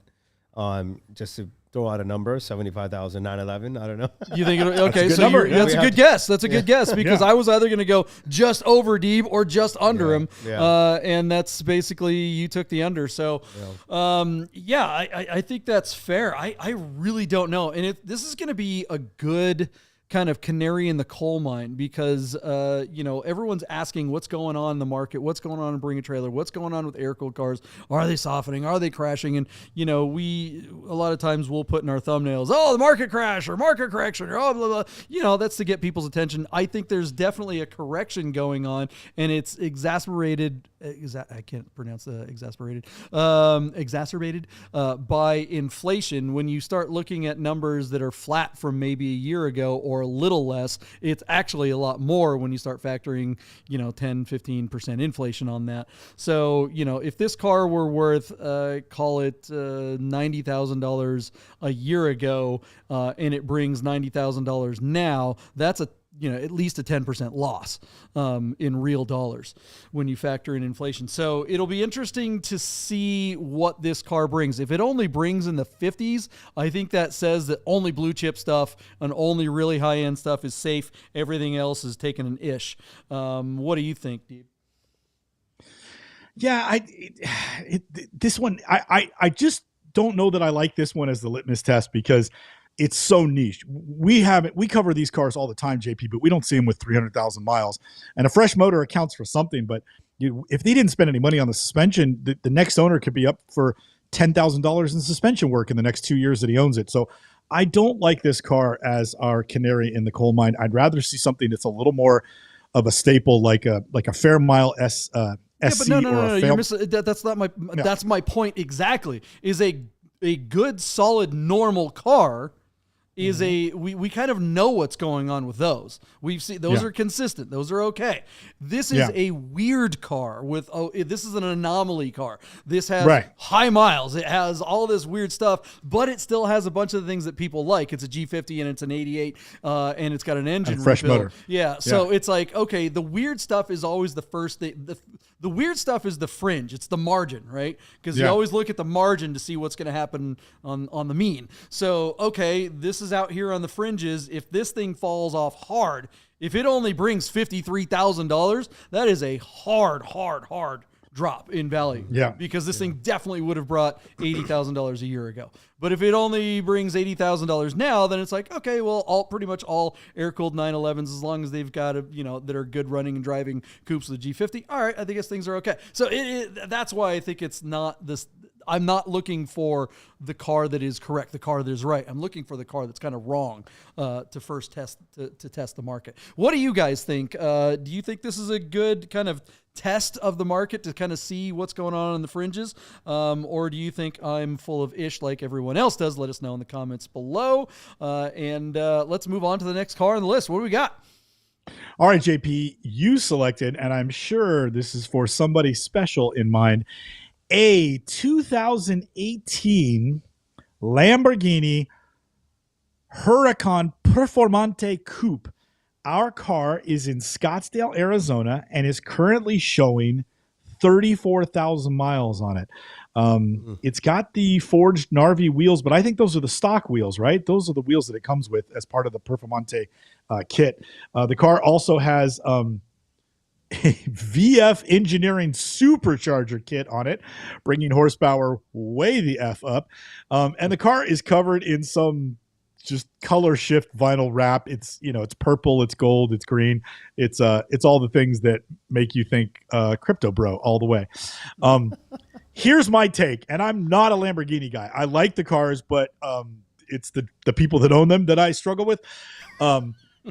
just to throw out a number, 75,911. I don't know. You think it'll, okay? That's a good So number. that's a good guess. That's a good guess because I was either going to go just over Deeb or just under him, and that's basically you took the under. So, I think that's fair. I really don't know, and this is going to be a good kind of canary in the coal mine because everyone's asking what's going on in the market, what's going on in Bring a Trailer, what's going on with air-cooled cars, are they softening, are they crashing? And we a lot of times we'll put in our thumbnails, the market crash or market correction or blah blah. That's to get people's attention. I think there's definitely a correction going on, and it's exacerbated by inflation. When you start looking at numbers that are flat from maybe a year ago or a little less, it's actually a lot more when you start factoring 10-15% inflation on that. So if this car were worth call it $90,000 a year ago and it brings $90,000 now, that's at least a 10% loss in real dollars when you factor in inflation. So it'll be interesting to see what this car brings. If it only brings in the 50s, I think that says that only blue chip stuff and only really high end stuff is safe. Everything else is taking an ish. What do you think, Deeb? Yeah, this one, I just don't know that I like this one as the litmus test because it's so niche. We cover these cars all the time, JP, but we don't see them with 300,000 miles. And a fresh motor accounts for something, but if they didn't spend any money on the suspension, the next owner could be up for $10,000 in suspension work in the next 2 years that he owns it. So I don't like this car as our canary in the coal mine. I'd rather see something that's a little more of a staple, like a Fair Mile SC. Yeah, but no. That's not my. Yeah. That's my point exactly. Is a good, solid, normal car is we kind of know what's going on with those. We've seen those are consistent. Those are okay. This is a weird car with this is an anomaly car. This has high miles. It has all this weird stuff, but it still has a bunch of the things that people like. It's a G50 and it's an 88 and it's got an engine fresh motor. Yeah. So it's like, okay, the weird stuff is always the first thing. The weird stuff is the fringe. It's the margin, right? Because you always look at the margin to see what's going to happen on the mean. So, okay, this is out here on the fringes. If this thing falls off hard, if it only brings $53,000, that is a hard drop in value. Yeah. Because this thing definitely would have brought $80,000 a year ago. But if it only brings $80,000 now, then it's like, okay, well, pretty much all air-cooled 911s, as long as they've got that are good running and driving coupes with the G50. All right, I think things are okay. So that's why I think it's not this. I'm not looking for the car that is correct, the car that is right. I'm looking for the car that's kind of wrong to first test to test the market. What do you guys think? Do you think this is a good kind of test of the market to kind of see what's going on in the fringes? Or do you think I'm full of ish like everyone else does? Let us know in the comments below. And let's move on to the next car on the list. What do we got? All right, JP, you selected, and I'm sure this is for somebody special in mind, a 2018 Lamborghini Huracan Performante Coupe. Our car is in Scottsdale, Arizona, and is currently showing 34,000 miles on it. It's got the forged Narvi wheels, but I think those are the stock wheels, right? Those are the wheels that it comes with as part of the Performante kit. The car also has a VF Engineering supercharger kit on it, bringing horsepower way the F up. And the car is covered in some just color shift vinyl wrap. It's, it's purple, it's gold, it's green. It's all the things that make you think crypto bro all the way. Here's my take, and I'm not a Lamborghini guy. I like the cars, but it's the people that own them that I struggle with.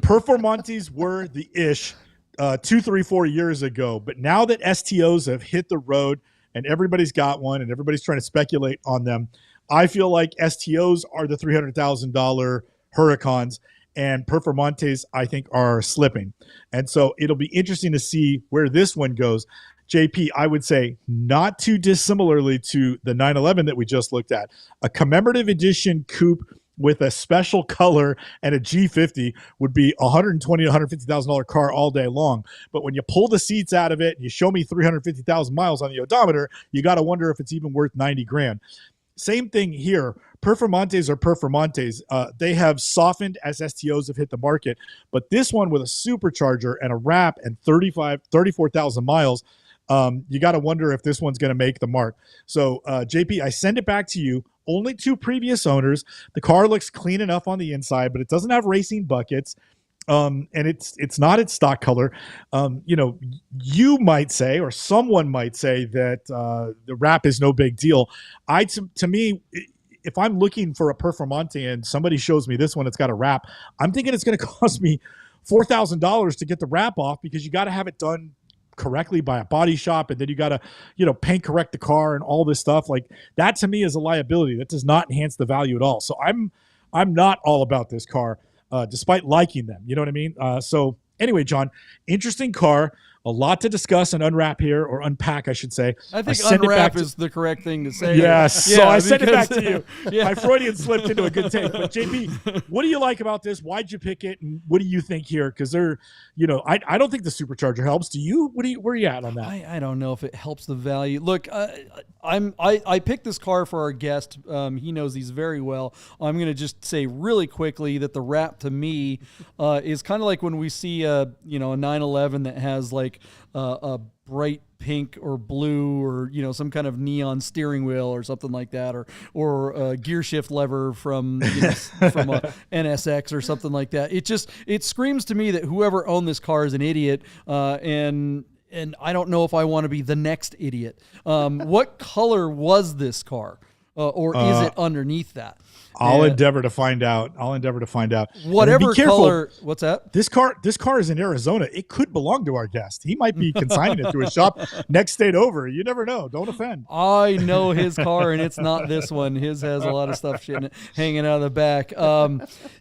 Performantes were the ish 2, 3, 4 years ago, but now that STOs have hit the road and everybody's got one and everybody's trying to speculate on them, I feel like STOs are the $300,000 Huracans, and Performantes, I think, are slipping. And so it'll be interesting to see where this one goes. JP, I would say not too dissimilarly to the 911 that we just looked at. A commemorative edition coupe with a special color and a G50 would be $120,000 to $150,000 car all day long. But when you pull the seats out of it and you show me 350,000 miles on the odometer, you got to wonder if it's even worth 90 grand. Same thing here. Performantes are Performantes. They have softened as STOs have hit the market, but this one with a supercharger and a wrap and 34,000 miles, you got to wonder if this one's going to make the mark. So, JP, I send it back to you. Only 2 previous owners. The car looks clean enough on the inside, but it doesn't have racing buckets. And it's not its stock color. You might say, or someone might say that the wrap is no big deal. To me, if I'm looking for a Performante and somebody shows me this one, it's got a wrap, I'm thinking it's going to cost me $4,000 to get the wrap off, because you got to have it done correctly by a body shop, and then you got to paint correct the car and all this stuff. Like that to me is a liability. That does not enhance the value at all. So I'm not all about this car, despite liking them. You know what I mean? So anyway, John, interesting car. A lot to discuss and unwrap here, or unpack, I should say. I think send it unwrap back is the correct thing to say. Yes. So I sent it back because- to you. Yeah. My Freudian slipped into a good take. But JP, what do you like about this? Why'd you pick it? And what do you think here? Because they're, I don't think the supercharger helps. Do you? Where are you at on that? I don't know if it helps the value. Look, I picked this car for our guest. He knows these very well. I'm going to just say really quickly that the wrap to me is kind of like when we see a 911 that has like a bright pink or blue or some kind of neon steering wheel or something like that, or a gear shift lever from from a NSX or something like that. It screams to me that whoever owned this car is an idiot, and I don't know if I want to be the next idiot. What color was this car, or is it underneath that? I'll endeavor to find out. Whatever be careful. color. What's that? This car is in Arizona. It could belong to our guest. He might be consigning it to a shop next state over. You never know. Don't offend. I know his car, and it's not this one. His has a lot of stuff hanging out of the back.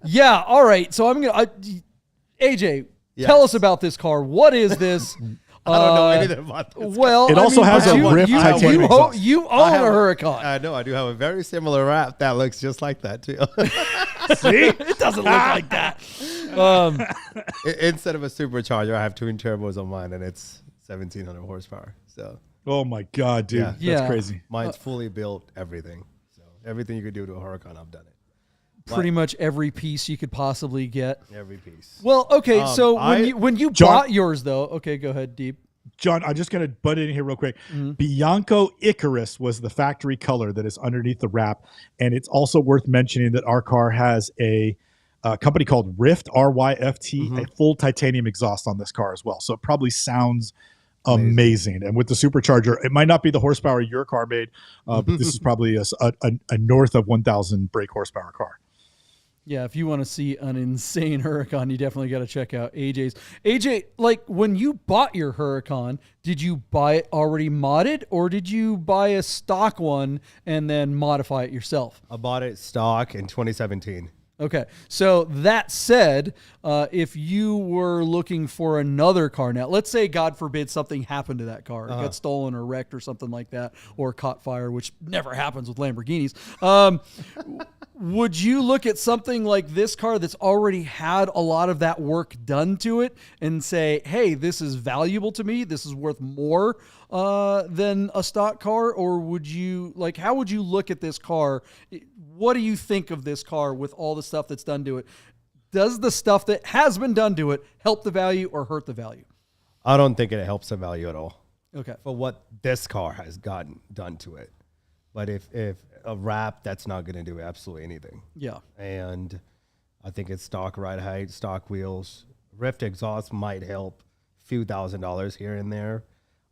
Yeah. All right. So I'm gonna. AJ, tell us about this car. What is this? I don't know anything about this. Well, it also has a rift titanium exhaust. You own a Huracan. I know. I do have a very similar wrap that looks just like that too. See, it doesn't look like that. Instead of a supercharger, I have twin turbos on mine, and it's 1,700 horsepower. So. Oh my God, dude, that's crazy. Mine's fully built, everything. So everything you could do to a Huracan, I've done it. Pretty much every piece you could possibly get. Every piece. Well, okay. So when you bought yours, though, okay, go ahead, Deep. John, I'm just going to butt in here real quick. Bianco Icarus was the factory color that is underneath the wrap, and it's also worth mentioning that our car has a company called Rift, RYFT, a full titanium exhaust on this car as well. So it probably sounds amazing. And with the supercharger, it might not be the horsepower your car made, but this is probably a north of 1,000 brake horsepower car. Yeah, if you want to see an insane Huracan, you definitely got to check out AJ's. AJ, like when you bought your Huracan, did you buy it already modded, or did you buy a stock one and then modify it yourself? I bought it stock in 2017. Okay, so that said, if you were looking for another car now, let's say, God forbid, something happened to that car, it got stolen or wrecked or something like that, or caught fire, which never happens with Lamborghinis. Would you look at something like this car that's already had a lot of that work done to it and say, hey, this is valuable to me, this is worth more than a stock car? Or would you, like, how would you look at this car? What do you think of this car with all the stuff that's done to it? Does the stuff that has been done to it help the value or hurt the value? I don't think it helps the value at all. Okay. For what this car has gotten done to it. But if a wrap, that's not going to do absolutely anything. Yeah. And I think it's stock ride height, stock wheels. Rift exhaust might help a few $1,000s here and there.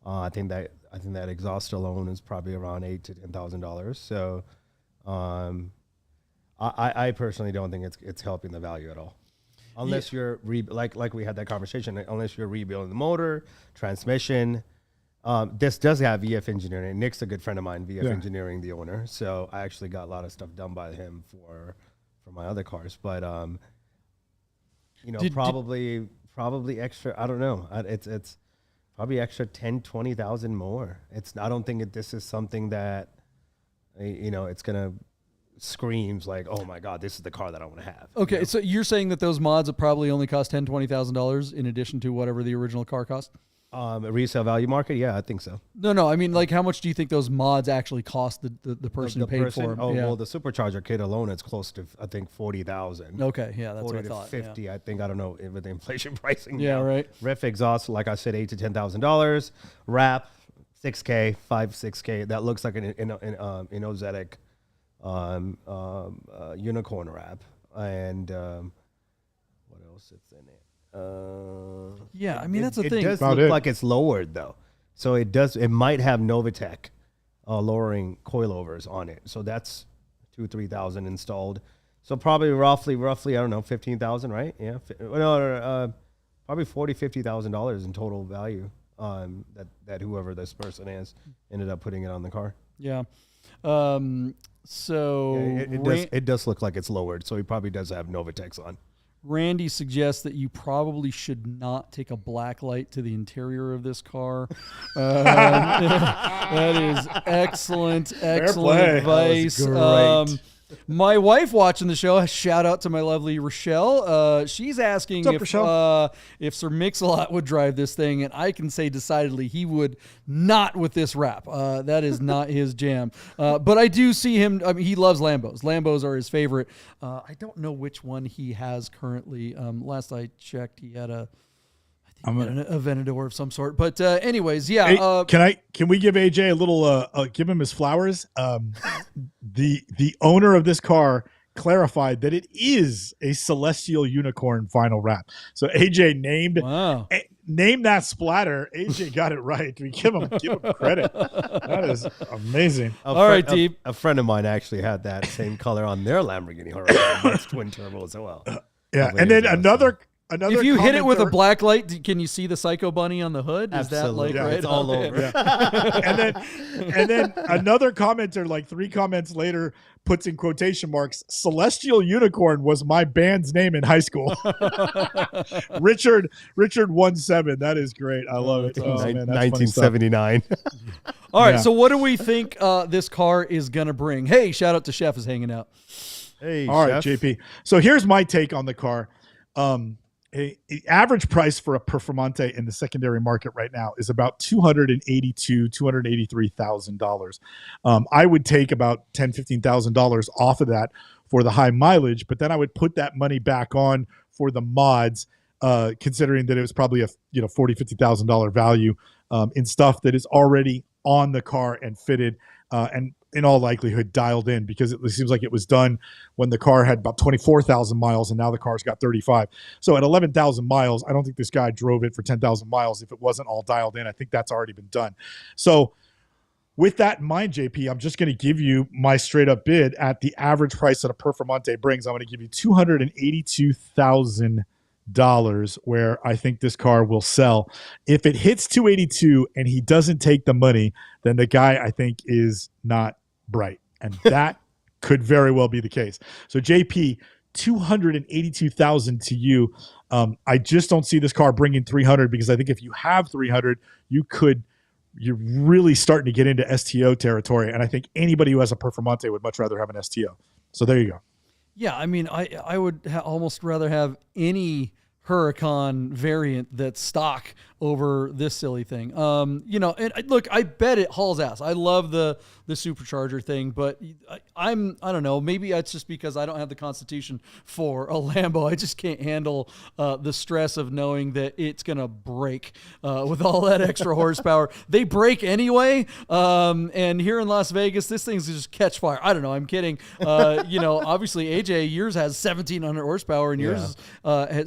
I think that exhaust alone is probably around $8,000 to $10,000. So I personally don't think it's helping the value at all. Unless you're like we had that conversation, unless you're rebuilding the motor, transmission. This does have VF Engineering. Nick's a good friend of mine, VF Engineering, the owner. So I actually got a lot of stuff done by him for my other cars. But probably extra. I don't know. It's probably extra 10, 20,000 more. I don't think this is something that it's gonna screams like, oh my God, this is the car that I want to have. Okay, so you're saying that those mods have probably only cost $10,000, $20,000 in addition to whatever the original car cost? Resale value market, yeah, I think so. No, I mean, like, how much do you think those mods actually cost the person who paid for them? Oh, well, the supercharger kit alone is close to, I think, 40,000. Okay, yeah, that's 40 what I thought. 50, yeah. I think, I don't know, with the inflation pricing. Yeah, now. Right. Rift exhaust, like I said, $8,000 to $10,000. Wrap, $6K, $6K. That looks like an Inozetic unicorn wrap. And what else is in it? Yeah, I mean, that's the thing. It does look like it's lowered though, so it might have Novitec lowering coilovers on it. So that's 2,000-3,000 installed. So probably roughly I don't know, 15,000, right? Yeah, probably $40,000-$50,000 in total value. That whoever this person is ended up putting it on the car. Yeah. So it does look like it's lowered. So he probably does have Novitecs on. Randy suggests that you probably should not take a black light to the interior of this car. That is excellent play. advice. That was great. My wife watching the show, shout out to my lovely Rochelle. She's asking What's up, if Sir Mix-a-Lot would drive this thing, and I can say decidedly he would not with this wrap. That is not his jam. But I do see him. I mean, he loves Lambos. Lambos are his favorite. I don't know which one he has currently. Last I checked, he had a Aventador of some sort. But anyways, yeah. Hey, can we give AJ a little give him his flowers? The owner of this car clarified that it is a Celestial Unicorn final wrap. So AJ named that splatter. AJ got it right. We give him credit. That is amazing. All right, Deep. A friend of mine actually had that same color on their Lamborghini Huracan. That's twin turbo as well. Yeah, and then another. If you hit it with a black light, can you see the Psycho Bunny on the hood? Is Absolutely. that like right? It's all over. Yeah. and then another commenter, like 3 comments later, puts in quotation marks, Celestial Unicorn was my band's name in high school. Richard 17. That is great. I love it. Oh, man, that's 1979. All right, so what do we think this car is going to bring? Hey, shout out to Chef is hanging out. Hey, all right, Chef. JP. So here's my take on the car. A average price for a Performante in the secondary market right now is about $283,000. I would take about $10,000-$15,000 off of that for the high mileage, but then I would put that money back on for the mods, considering that it was probably a $40,000-$50,000 value in stuff that is already on the car and fitted and in all likelihood dialed in, because it seems like it was done when the car had about 24,000 miles and now the car's got 35. So at 11,000 miles, I don't think this guy drove it for 10,000 miles if it wasn't all dialed in. I think that's already been done. So with that in mind, JP, I'm just going to give you my straight up bid at the average price that a Performante brings. I'm going to give you $282,000 where I think this car will sell. If it hits 282 and he doesn't take the money, then the guy I think is not bright, and that could very well be the case. So JP, 282,000 to you. I just don't see this car bringing 300, because I think if you have 300, you're really starting to get into STO territory, and I think anybody who has a Performante would much rather have an STO. So there you go. Yeah, I mean, I would almost rather have any Huracan variant that's stock over this silly thing. And look, I bet it hauls ass. I love the supercharger thing, but I don't know, maybe it's just because I don't have the constitution for a Lambo. I just can't handle the stress of knowing that it's going to break with all that extra horsepower. They break anyway. And here in Las Vegas, this thing's just catch fire. I don't know. I'm kidding. Obviously AJ, yours has 1,700 horsepower and yours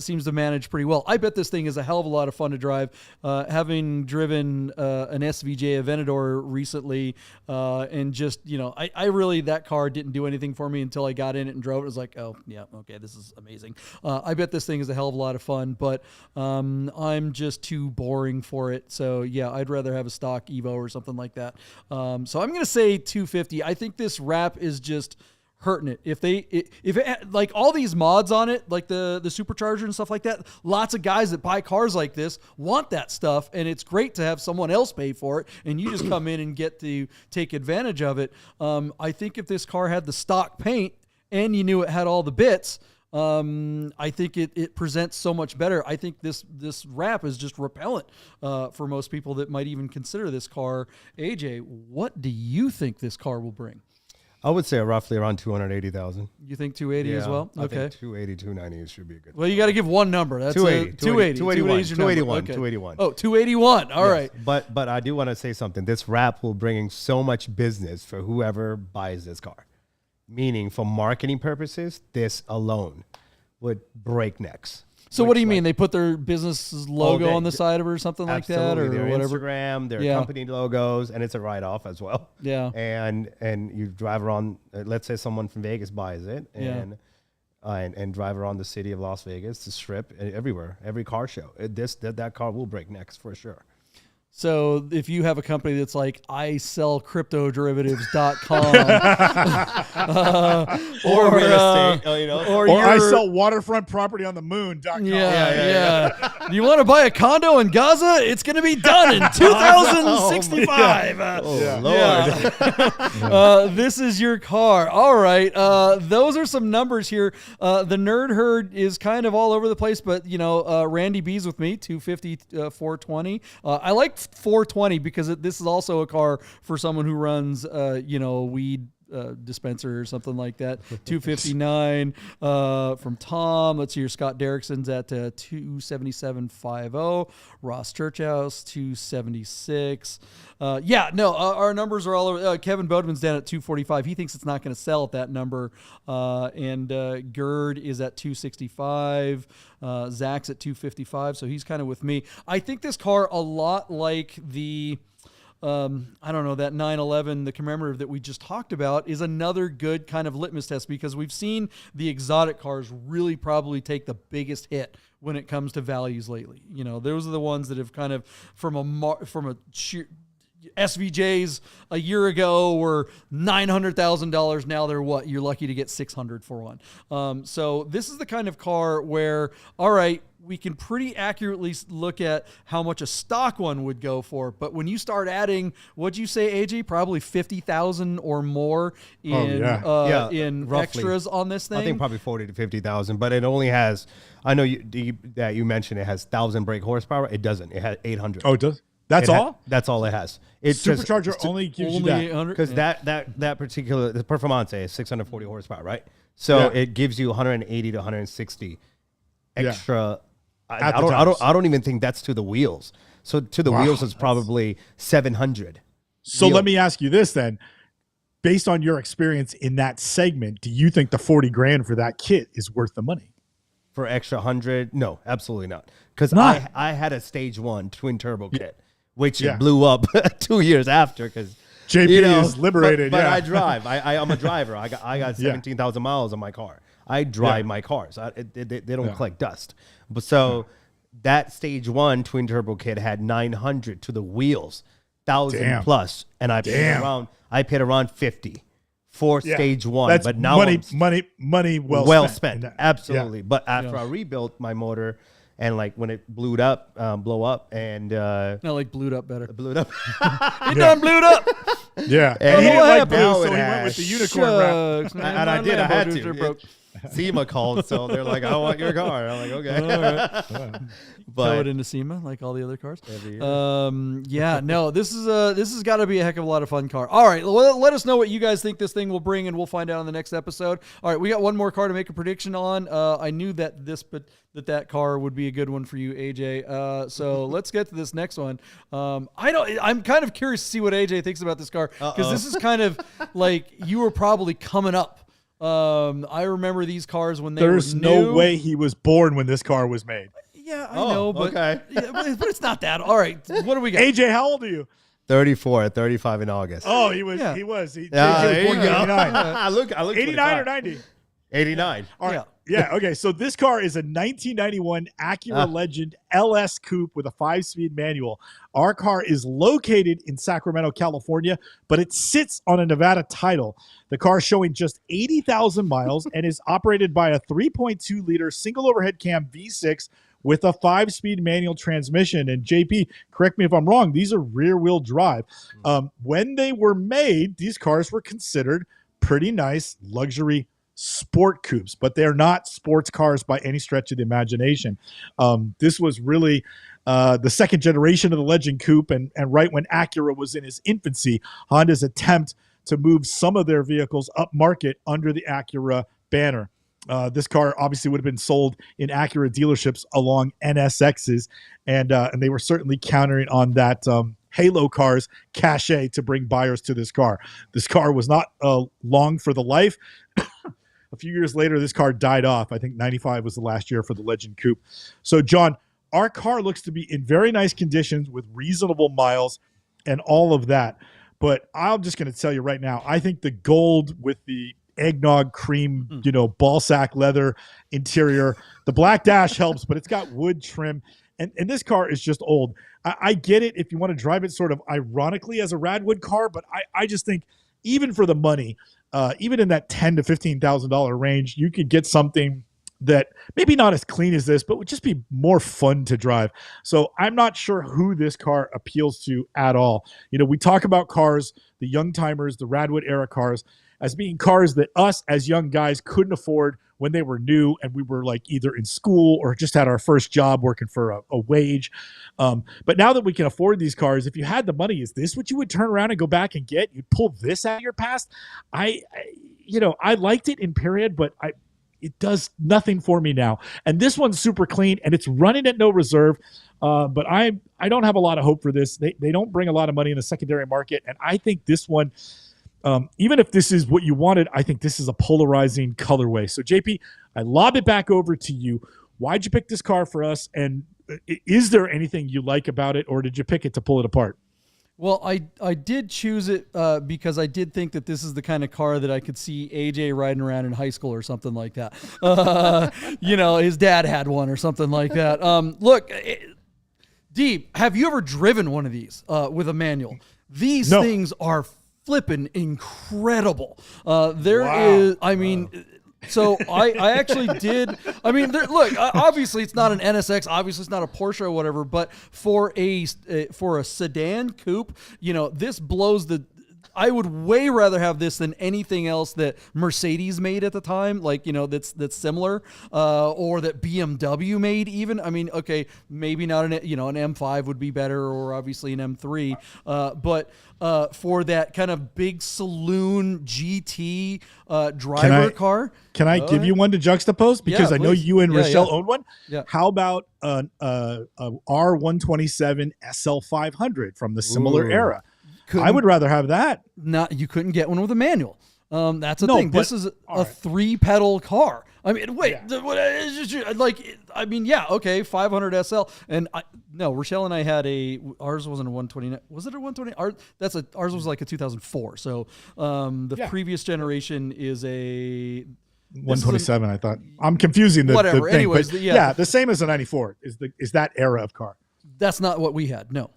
seems to manage pretty well. I bet this thing is a hell of a lot of fun to drive. Having driven an SVJ Aventador recently, and just, I really, that car didn't do anything for me until I got in it and drove it. It was like, oh yeah, okay, this is amazing. I bet this thing is a hell of a lot of fun, but I'm just too boring for it. So yeah, I'd rather have a stock Evo or something like that. So I'm going to say 250. I think this wrap is just hurting it. If it had, like, all these mods on it, like the supercharger and stuff like that, lots of guys that buy cars like this want that stuff, and it's great to have someone else pay for it and you just come in and get to take advantage of it. I think if this car had the stock paint and you knew it had all the bits, I think it presents so much better. I think this wrap is just repellent for most people that might even consider this car. AJ, what do you think this car will bring? I would say roughly around 280,000. You think 280 as well? Okay. I think 280, 290 should be a good. Well, you got to give one number. That's 280. 281. 281. Oh, 281. All right. But I do want to say something. This wrap will bring in so much business for whoever buys this car. Meaning, for marketing purposes, this alone would break necks. So what do you mean? They put their business logo on the side of it or something like that, or their whatever? Instagram, their company logos, and it's a write-off as well. Yeah. And you drive around. Let's say someone from Vegas buys it, and drive around the city of Las Vegas, the Strip, everywhere, every car show. That car will break necks for sure. So if you have a company that's like, I sell cryptoderivatives.com Or real estate, or I sell waterfront property on the moon.com. Yeah. Do you want to buy a condo in Gaza? It's going to be done in 2065. Lord. This is your car. All right. Those are some numbers here. The nerd herd is kind of all over the place, but Randy B's with me, 250, 420. I like 420 because this is also a car for someone who runs, weed dispenser or something like that. 259 from Tom. Let's see, your Scott Derrickson's at 277.50. Ross Churchhouse 276. Our numbers are all over. Kevin Bodeman's down at 245. He thinks it's not going to sell at that number. And Gerd is at 265. Zach's at 255. So he's kind of with me. I think this car, a lot like the that 911, the commemorative that we just talked about, is another good kind of litmus test because we've seen the exotic cars really probably take the biggest hit when it comes to values lately. Those are the ones that have kind of from a sheer SVJs a year ago were $900,000. Now they're what? You're lucky to get $600 for one. So this is the kind of car where, all right, we can pretty accurately look at how much a stock one would go for. But when you start adding, what'd you say, AJ? Probably 50,000 or more in extras on this thing. I think probably 40 to 50,000, but it only has, I know that you mentioned it has 1,000 brake horsepower. It doesn't. It has 800. Oh, it does? That's all? That's all it has. Supercharger only gives you that. Because that particular, the Performance is 640 horsepower, right? So it gives you 180 to 160 extra. I don't even think that's to the wheels. So to the wheels is probably 700. So let me ask you this then. Based on your experience in that segment, do you think the 40 grand for that kit is worth the money? For extra 100? No, absolutely not. Because I had a stage 1 twin turbo kit, which blew up 2 years after because JP is liberated. But I drive. I'm a driver. I got 17,000 miles on my car. I drive my cars. They don't collect dust. But so that stage 1 twin turbo kit had 900 to the wheels, 1,000 plus, and I paid around 50 for stage 1. That's but now money well spent. Absolutely. But after I rebuilt my motor and like when it blew up and not like blew up better. Blew up. It done blew up. Yeah. And he didn't like blue, now so it he went with the unicorn wrap. And I did. I had to. SEMA called, so they're like, "I want your car." I'm like, "Okay." Throw it into SEMA like all the other cars. This has got to be a heck of a lot of fun car. All right, let us know what you guys think this thing will bring, and we'll find out on the next episode. All right, we got one more car to make a prediction on. I knew that that car would be a good one for you, AJ. So let's get to this next one. I'm kind of curious to see what AJ thinks about this car because this is kind of like you were probably coming up. I remember these cars when they were new. There's no way he was born when this car was made. Yeah, I know, but but it's not that. All right, what do we got? AJ, how old are you? 34, 35 in August. Oh, he was. He was. JJ there was born you go. in 89. I look 89 or 90? 89. All right. Yeah. Okay. So this car is a 1991 Acura Legend LS Coupe with a 5-speed manual. Our car is located in Sacramento, California, but it sits on a Nevada title. The car is showing just 80,000 miles and is operated by a 3.2-liter single overhead cam V6 with a 5-speed manual transmission. And JP, correct me if I'm wrong, these are rear-wheel drive. When they were made, these cars were considered pretty nice luxury sport coupes, but they're not sports cars by any stretch of the imagination. This was really the second generation of the Legend Coupe, and right when Acura was in his infancy, Honda's attempt to move some of their vehicles up market under the Acura banner. This car obviously would have been sold in Acura dealerships along NSXs, and they were certainly countering on that Halo car's cachet to bring buyers to this car. This car was not long for the life. A few years later, this car died off. I think 95 was the last year for the Legend Coupe. So, John, our car looks to be in very nice conditions with reasonable miles and all of that. But I'm just going to tell you right now, I think the gold with the eggnog cream, ball sack leather interior, the black dash helps, but it's got wood trim. And this car is just old. I get it if you want to drive it sort of ironically as a Radwood car, but I just think even for the money, even in that $10,000 to $15,000 range, you could get something that maybe not as clean as this, but would just be more fun to drive. So I'm not sure who this car appeals to at all. You know, we talk about cars, the young timers, the Radwood era cars, as being cars that us as young guys couldn't afford when they were new and we were like either in school or just had our first job working for a wage. But now that we can afford these cars, if you had the money, is this what you would turn around and go back and get? You'd pull this out of your past? I liked it in period, but it does nothing for me now. And this one's super clean and it's running at no reserve. But I don't have a lot of hope for this. They don't bring a lot of money in the secondary market. And I think this one, even if this is what you wanted, I think this is a polarizing colorway. So JP, I lob it back over to you. Why'd you pick this car for us? And is there anything you like about it, or did you pick it to pull it apart? Well, I did choose it because I did think that this is the kind of car that I could see AJ riding around in high school or something like that. His dad had one or something like that. Look, Deep, have you ever driven one of these with a manual? These things are flipping incredible. So I actually did. I mean, look. Obviously, it's not an NSX. Obviously, it's not a Porsche or whatever. But for a sedan coupe, this blows the. I would way rather have this than anything else that Mercedes made at the time, that's similar, or that BMW made even. I mean, okay, maybe not an M5 would be better, or obviously an M3, but for that kind of big saloon GT driver car. Can I give you one to juxtapose? Because I know you and Rochelle own one. Yeah. How about an R127 SL500 from the similar era? I would rather have that. You couldn't get one with a manual. That's the thing. This is a 3-pedal car. I mean, wait. Yeah. Okay, 500 SL. And Rochelle and I had ours wasn't a 129. Was it a 120? Ours was like a 2004. So the previous generation is a 127. I thought I'm confusing the whatever. The thing, Anyways, but the same as a 94 is that era of car. That's not what we had. No.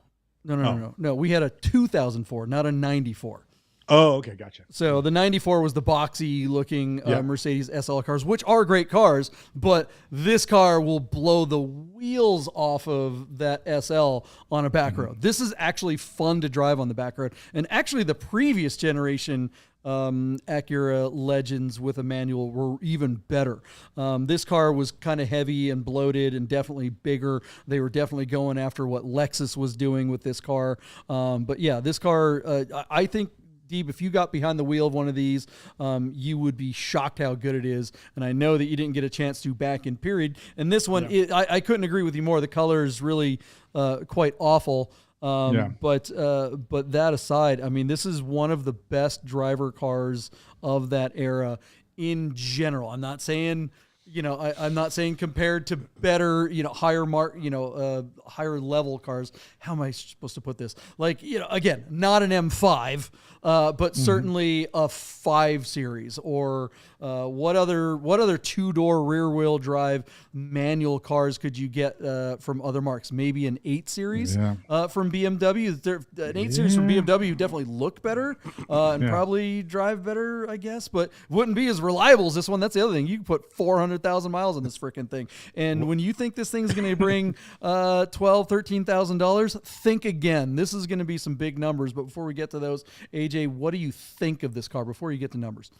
We had a 2004, not a 94. Oh, okay, gotcha. So the 94 was the boxy looking Mercedes SL cars, which are great cars, but this car will blow the wheels off of that SL on a back road. This is actually fun to drive on the back road. And actually the previous generation Acura Legends with a manual were even better. This car was kind of heavy and bloated and definitely bigger. They were definitely going after what Lexus was doing with this car. But yeah, this car, I think, Deep, if you got behind the wheel of one of these, you would be shocked how good it is. And I know that you didn't get a chance to back in period. And this one, I couldn't agree with you more. The color is really quite awful. But that aside, I mean, this is one of the best driver cars of that era in general. I'm not saying, I'm not saying compared to better, higher higher level cars. How am I supposed to put this? Again, not an M5, but certainly a 5 Series or what other 2-door rear wheel drive manual cars could you get from other marques? Maybe an 8 Series from BMW. An 8 Series from BMW definitely looked better and probably drive better, I guess, but wouldn't be as reliable as this one. That's the other thing. You can put 400,000 miles on this freaking thing, and when you think this thing's going to bring $13,000, think again. This is going to be some big numbers. But before we get to those, AJ, what do you think of this car before you get to numbers?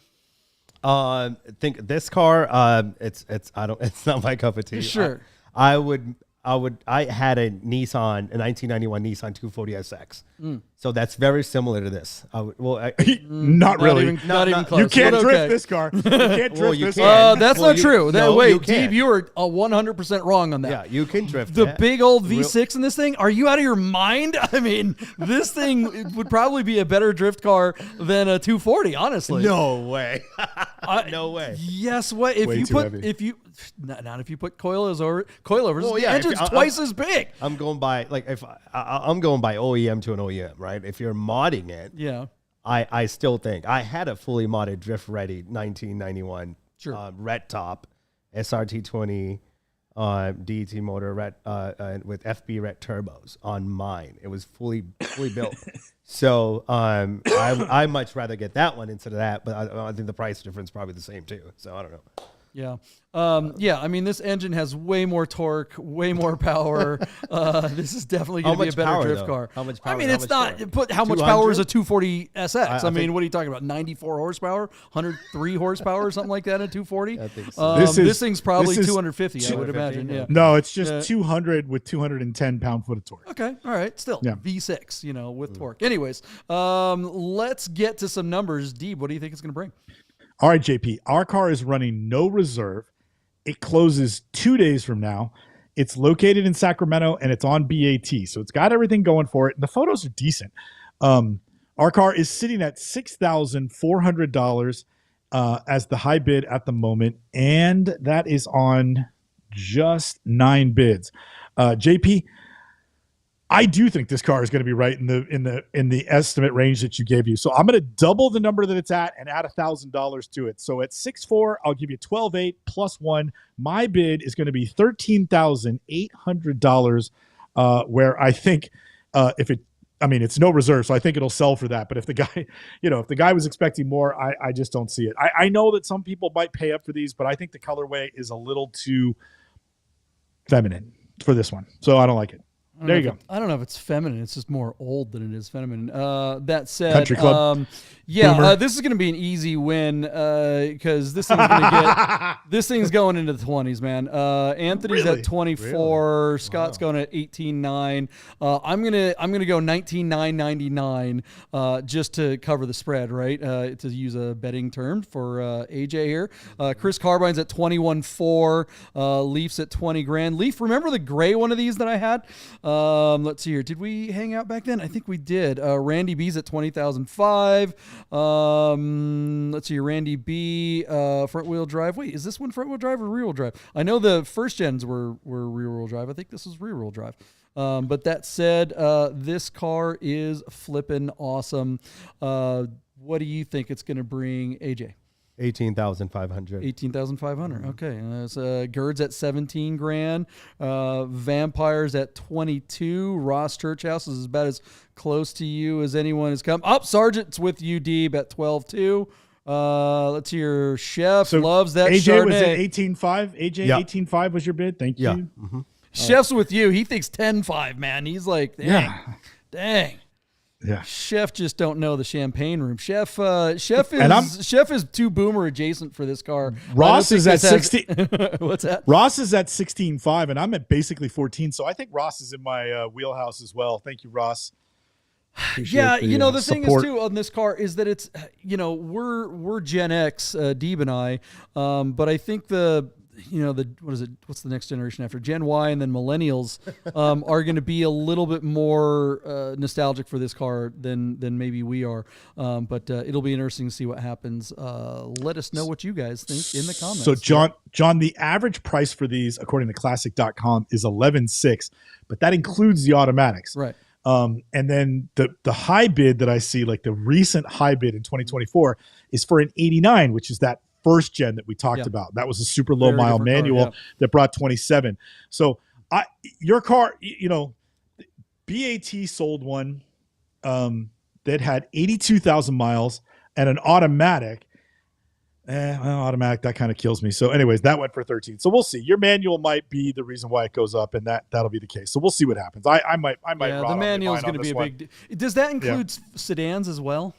I think this car, it's not my cup of tea. Sure. I had a 1991 Nissan 240SX. So that's very similar to this. Not really. Not even close. You can't drift this car. You can't drift this car. That's not true. Wait, Steve, you are 100% wrong on that. Yeah, you can drift the big old V6 in this thing. Are you out of your mind? I mean, this thing would probably be a better drift car than a 240, honestly. No way. No way. Yes, what if you put if you coilovers over it? Coilovers. Well, the engine's twice as big. I'm going by I'm going by OEM to an OEM, right? If you're modding it, I still think I had a fully modded drift ready 1991 red top SRT 20 DET motor with FB Ret turbos on mine. It was fully built. So I much rather get that one instead of that, but I think the price difference is probably the same too. So I don't know. Yeah. I mean, this engine has way more torque, way more power. This is definitely going to be a better drift car. How much power? I mean, it's not, but how much power is a 240 SX? I mean, what are you talking about? 94 horsepower, 103 horsepower, or something like that in 240? I think so. This thing's probably 250, I would imagine. Yeah. No, it's just 200 with 210 pound-foot of torque. Okay. All right. Still, V6, with torque. Anyways, let's get to some numbers. Deeb, what do you think it's going to bring? All right, JP, our car is running no reserve. It closes 2 days from now. It's located in Sacramento, and it's on BAT. So it's got everything going for it. And the photos are decent. Our car is sitting at $6,400 as the high bid at the moment, and that is on just 9 bids. JP, I do think this car is going to be right in the estimate range that you gave you. So I'm going to double the number that it's at and add $1,000 to it. So at 6.4, I'll give you 12.8 plus 1. My bid is going to be $13,800. Where I think it's no reserve, so I think it'll sell for that. But if the guy was expecting more, I just don't see it. I know that some people might pay up for these, but I think the colorway is a little too feminine for this one. So I don't like it. There you go. I don't know if it's feminine. It's just more old than it is feminine. That said, Country club. This is going to be an easy win because this thing's going into the 20s, man. Anthony's Really? at 24. Really? Scott's going at 18.9. I'm gonna go 19.999 just to cover the spread, right? To use a betting term for AJ here. Chris Carbine's at 21.4. Leaf's at 20 grand. Leaf, remember the gray one of these that I had? Let's see here. Did we hang out back then? I think we did. Randy B's at 20,005. Let's see. Randy B, front wheel drive. Wait, is this one front wheel drive or rear wheel drive? I know the first gens were rear wheel drive. I think this is rear wheel drive. But that said, this car is flipping awesome. What do you think it's going to bring, AJ? 18,500. 18,500. Okay. So Gerd's at 17 grand. Vampires at 22. Ross Churchhouse is about as close to you as anyone has come. Sergeant's with you, Deeb, at 12.2. Let's hear Chef loves that AJ Chardonnay. was at 18.5. AJ, 18.5 was your bid. Thank you. Yeah. Mm-hmm. Chef's with you. He thinks 10.5, man. He's like, dang. Yeah. Chef just don't know the champagne room. Chef is too boomer adjacent for this car. Ross is at 16. What's that? Ross is at 16.5, and I'm at basically 14. So I think Ross is in my wheelhouse as well. Thank you, Ross. Appreciate the thing is too on this car is that it's we're Gen X, Deeb and I, but I think what's the next generation after Gen Y and then millennials are going to be a little bit more nostalgic for this car than maybe we are. But it'll be interesting to see what happens. Let us know what you guys think in the comments. So John, the average price for these, according to classic.com, is 11.6, but that includes the automatics. Right. And then the high bid that I see, like the recent high bid in 2024, is for an 89, which is that first gen that we talked about. That was a super low mile manual that brought 27. So your car, BAT sold one that had 82,000 miles and an automatic. Automatic, that kind of kills me. So anyways, that went for 13. So we'll see. Your manual might be the reason why it goes up, and that'll be the case. So we'll see what happens. I might. Yeah, the manual is going to be a big. Does that include sedans as well?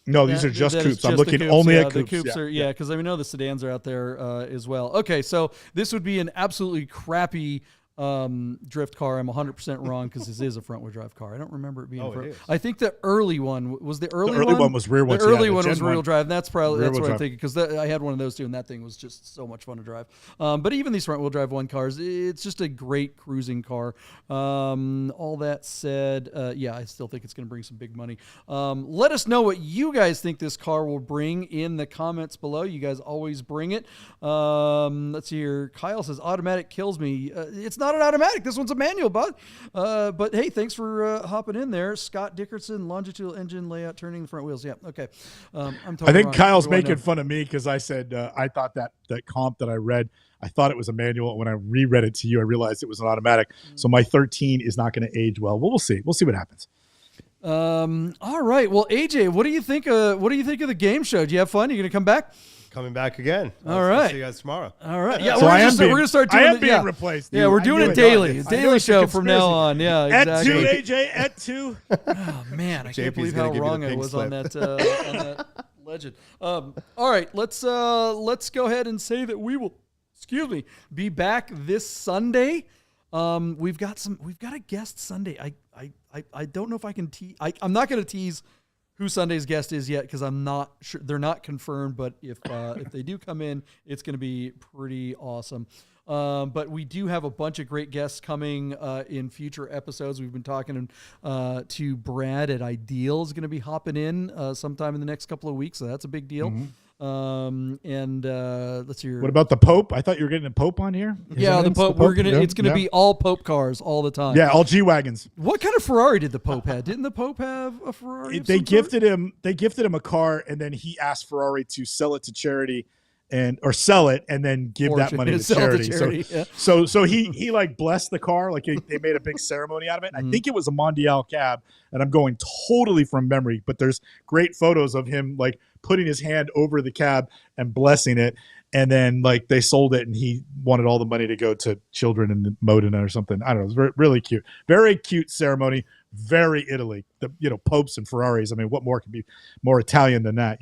No, these are just coupes. I'm looking only at coupes. The coupes are, because I know the sedans are out there as well. Okay, so this would be an absolutely crappy drift car. I'm 100% wrong because this is a front wheel drive car. I don't remember it being front. I think the early one was the early one was rear wheel. The early one was rear wheel drive. That's probably what I'm thinking because I had one of those too, and that thing was just so much fun to drive. But even these front wheel drive one cars, it's just a great cruising car. All that said, I still think it's going to bring some big money. Let us know what you guys think this car will bring in the comments below. You guys always bring it. Let's see here. Kyle says automatic kills me. It's not not an automatic. This one's a manual, bud. But hey, thanks for hopping in there. Scott Dickerson, longitudinal engine layout, turning the front wheels. Yeah, okay. I'm totally I think wrong. Kyle's making fun of me because I said I thought that comp that I read, I thought it was a manual. When I reread it to you, I realized it was an automatic. So my 13 is not going to age well. We'll see. We'll see what happens. All right. Well, AJ, what do you think of the game show? Do you have fun? You going to come back? Coming back again. All right. See you guys tomorrow. All right. Yeah, So we're going to start doing I am it. being Yeah. replaced. Yeah, we're doing it daily. It's a daily show from now on. Yeah, exactly. At 2, AJ, at 2. Oh, man, I can't JP's believe gonna how give you wrong the I pink was slip. on that legend. All right, let's go ahead and say that we will, be back this Sunday. We've got a guest Sunday. I don't know if I can tease. I'm not going to tease who Sunday's guest is yet because I'm not sure. They're not confirmed, but if they do come in, it's going to be pretty awesome. But we do have a bunch of great guests coming in future episodes. We've been talking to Brad at Ideal is going to be hopping in sometime in the next couple of weeks, so that's a big deal. Mm-hmm. Let's see. What about the Pope? I thought you were getting a Pope on here. Yeah, the Pope. It's gonna be all Pope cars all the time. Yeah, all G-Wagons. What kind of Ferrari did the Pope have? Didn't the Pope have a Ferrari? They gifted him a car, and then he asked Ferrari to sell it to charity or sell it and then give Porsche that money to sell it to charity. charity, So he like blessed the car, like they made a big ceremony out of it. I think it was a Mondial cab, and I'm going totally from memory, but there's great photos of him like putting his hand over the cab and blessing it. And then like they sold it, and he wanted all the money to go to children in Modena or something. I don't know. It was really cute. Very cute ceremony. Very Italy. Popes and Ferraris. I mean, what more could be more Italian than that,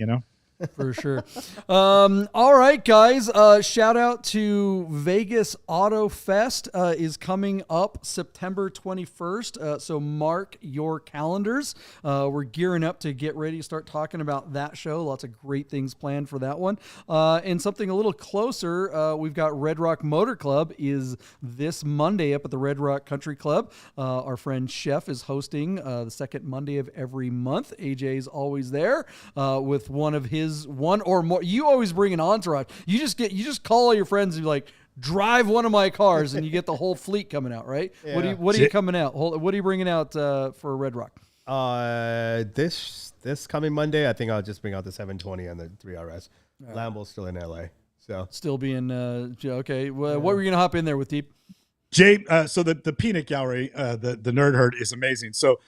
For sure. All right, guys. Shout out to Vegas Auto Fest is coming up September 21st. So mark your calendars. We're gearing up to get ready to start talking about that show. Lots of great things planned for that one. And something a little closer, we've got Red Rock Motor Club is this Monday up at the Red Rock Country Club. Our friend Chef is hosting the second Monday of every month. AJ's always there with one of his one or more. You always bring an entourage. You just call all your friends and be like, drive one of my cars, and you get the whole fleet coming out, right? Yeah. What are you coming out? What are you bringing out for Red Rock? This coming Monday, I think I'll just bring out the 720 and the 3RS. Right. Lambo's still in LA, so still being okay. Well, what were you gonna hop in there with, Deep? Jay, so the peanut gallery, the Nerd Herd is amazing. So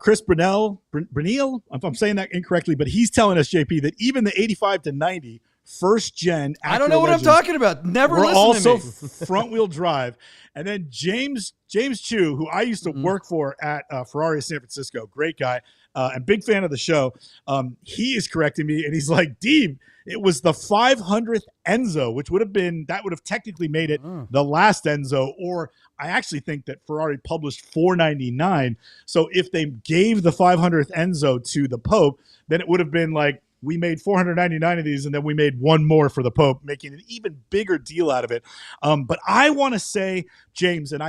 Chris Brunel, I'm saying that incorrectly, but he's telling us, JP, that even the 85 to 90 first gen Acura I don't know what Legends I'm talking about. Never were listened to me. also front wheel drive. And then James Chu, who I used to work for at Ferrari San Francisco, great guy, and big fan of the show. He is correcting me, and he's like, Deeb, it was the 500th Enzo, which would have technically made it the last Enzo, or I actually think that Ferrari published 499. So if they gave the 500th Enzo to the Pope, then it would have been like, we made 499 of these, and then we made one more for the Pope, making an even bigger deal out of it. But I want to say, James, and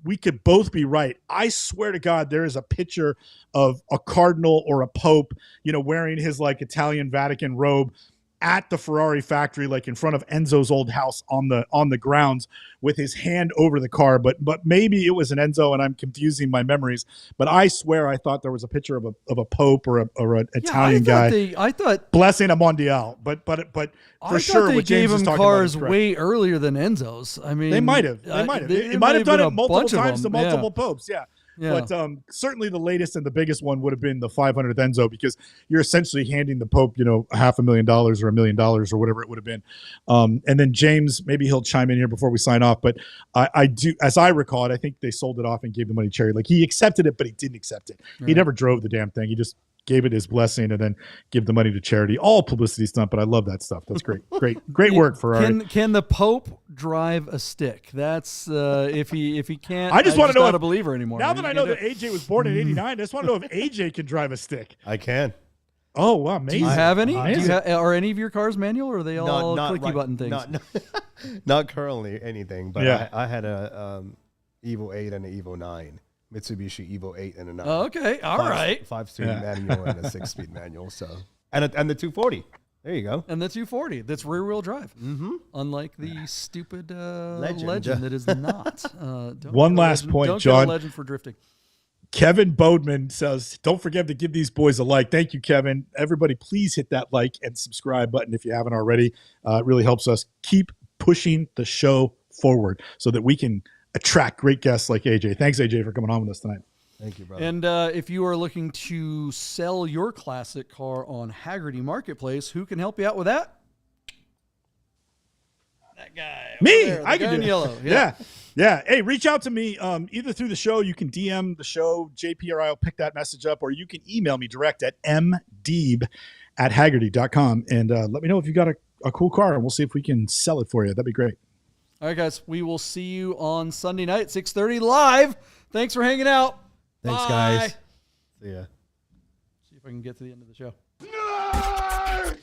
we could both be right. I swear to God, there is a picture of a cardinal or a Pope, wearing his like Italian Vatican robe at the Ferrari factory, like in front of Enzo's old house on the grounds, with his hand over the car. But maybe it was an Enzo, and I'm confusing my memories. But I swear I thought there was a picture of a Pope or an Italian guy. I thought blessing a Mondial, but for sure, they what gave James him is talking cars about is way earlier than Enzo's. I mean, they might have. It might have done it multiple times to multiple popes. Yeah. Yeah. But certainly the latest and the biggest one would have been the 500th Enzo, because you're essentially handing the Pope, $500,000 or $1 million or whatever it would have been. And then James, maybe he'll chime in here before we sign off. But I do, as I recall it, I think they sold it off and gave the money to charity. Like he accepted it, but he didn't accept it. Right. He never drove the damn thing. He just gave it his blessing and then give the money to charity. All publicity stunt, but I love that stuff. That's great. Great work, Ferrari. Can the Pope drive a stick? That's if he can't. I just want to know not a believer anymore. Now that I know that AJ was born in '89, I just want to know if AJ can drive a stick. I can. Oh wow, amazing! Do you have any? Are any of your cars manual, or are they all not clicky button things? Not currently anything, but yeah. I had a Evo 8 and an Evo 9. Mitsubishi Evo 8 and a 9. Oh, okay, all right. 5-speed manual and a 6-speed manual. So and the 240. There you go. And the 240, that's rear-wheel drive. Mm-hmm. Unlike the stupid Legend. that is not. One last point, don't John. Get a Legend for drifting. Kevin Bodeman says, don't forget to give these boys a like. Thank you, Kevin. Everybody, please hit that like and subscribe button if you haven't already. It really helps us keep pushing the show forward so that we can attract great guests like AJ. Thanks, AJ, for coming on with us tonight. Thank you, brother. And if you are looking to sell your classic car on Haggerty Marketplace, who can help you out with that? That guy. Me, there, I can do it. yellow. Yeah. Hey, reach out to me either through the show. You can DM the show. JP or I will pick that message up, or you can email me direct at mdeeb@haggerty.com and let me know if you got a cool car, and we'll see if we can sell it for you. That'd be great. All right, guys. We will see you on Sunday night, 6:30 live. Thanks for hanging out. Thanks, Bye. guys. See ya. See if I can get to the end of the show. Nerd!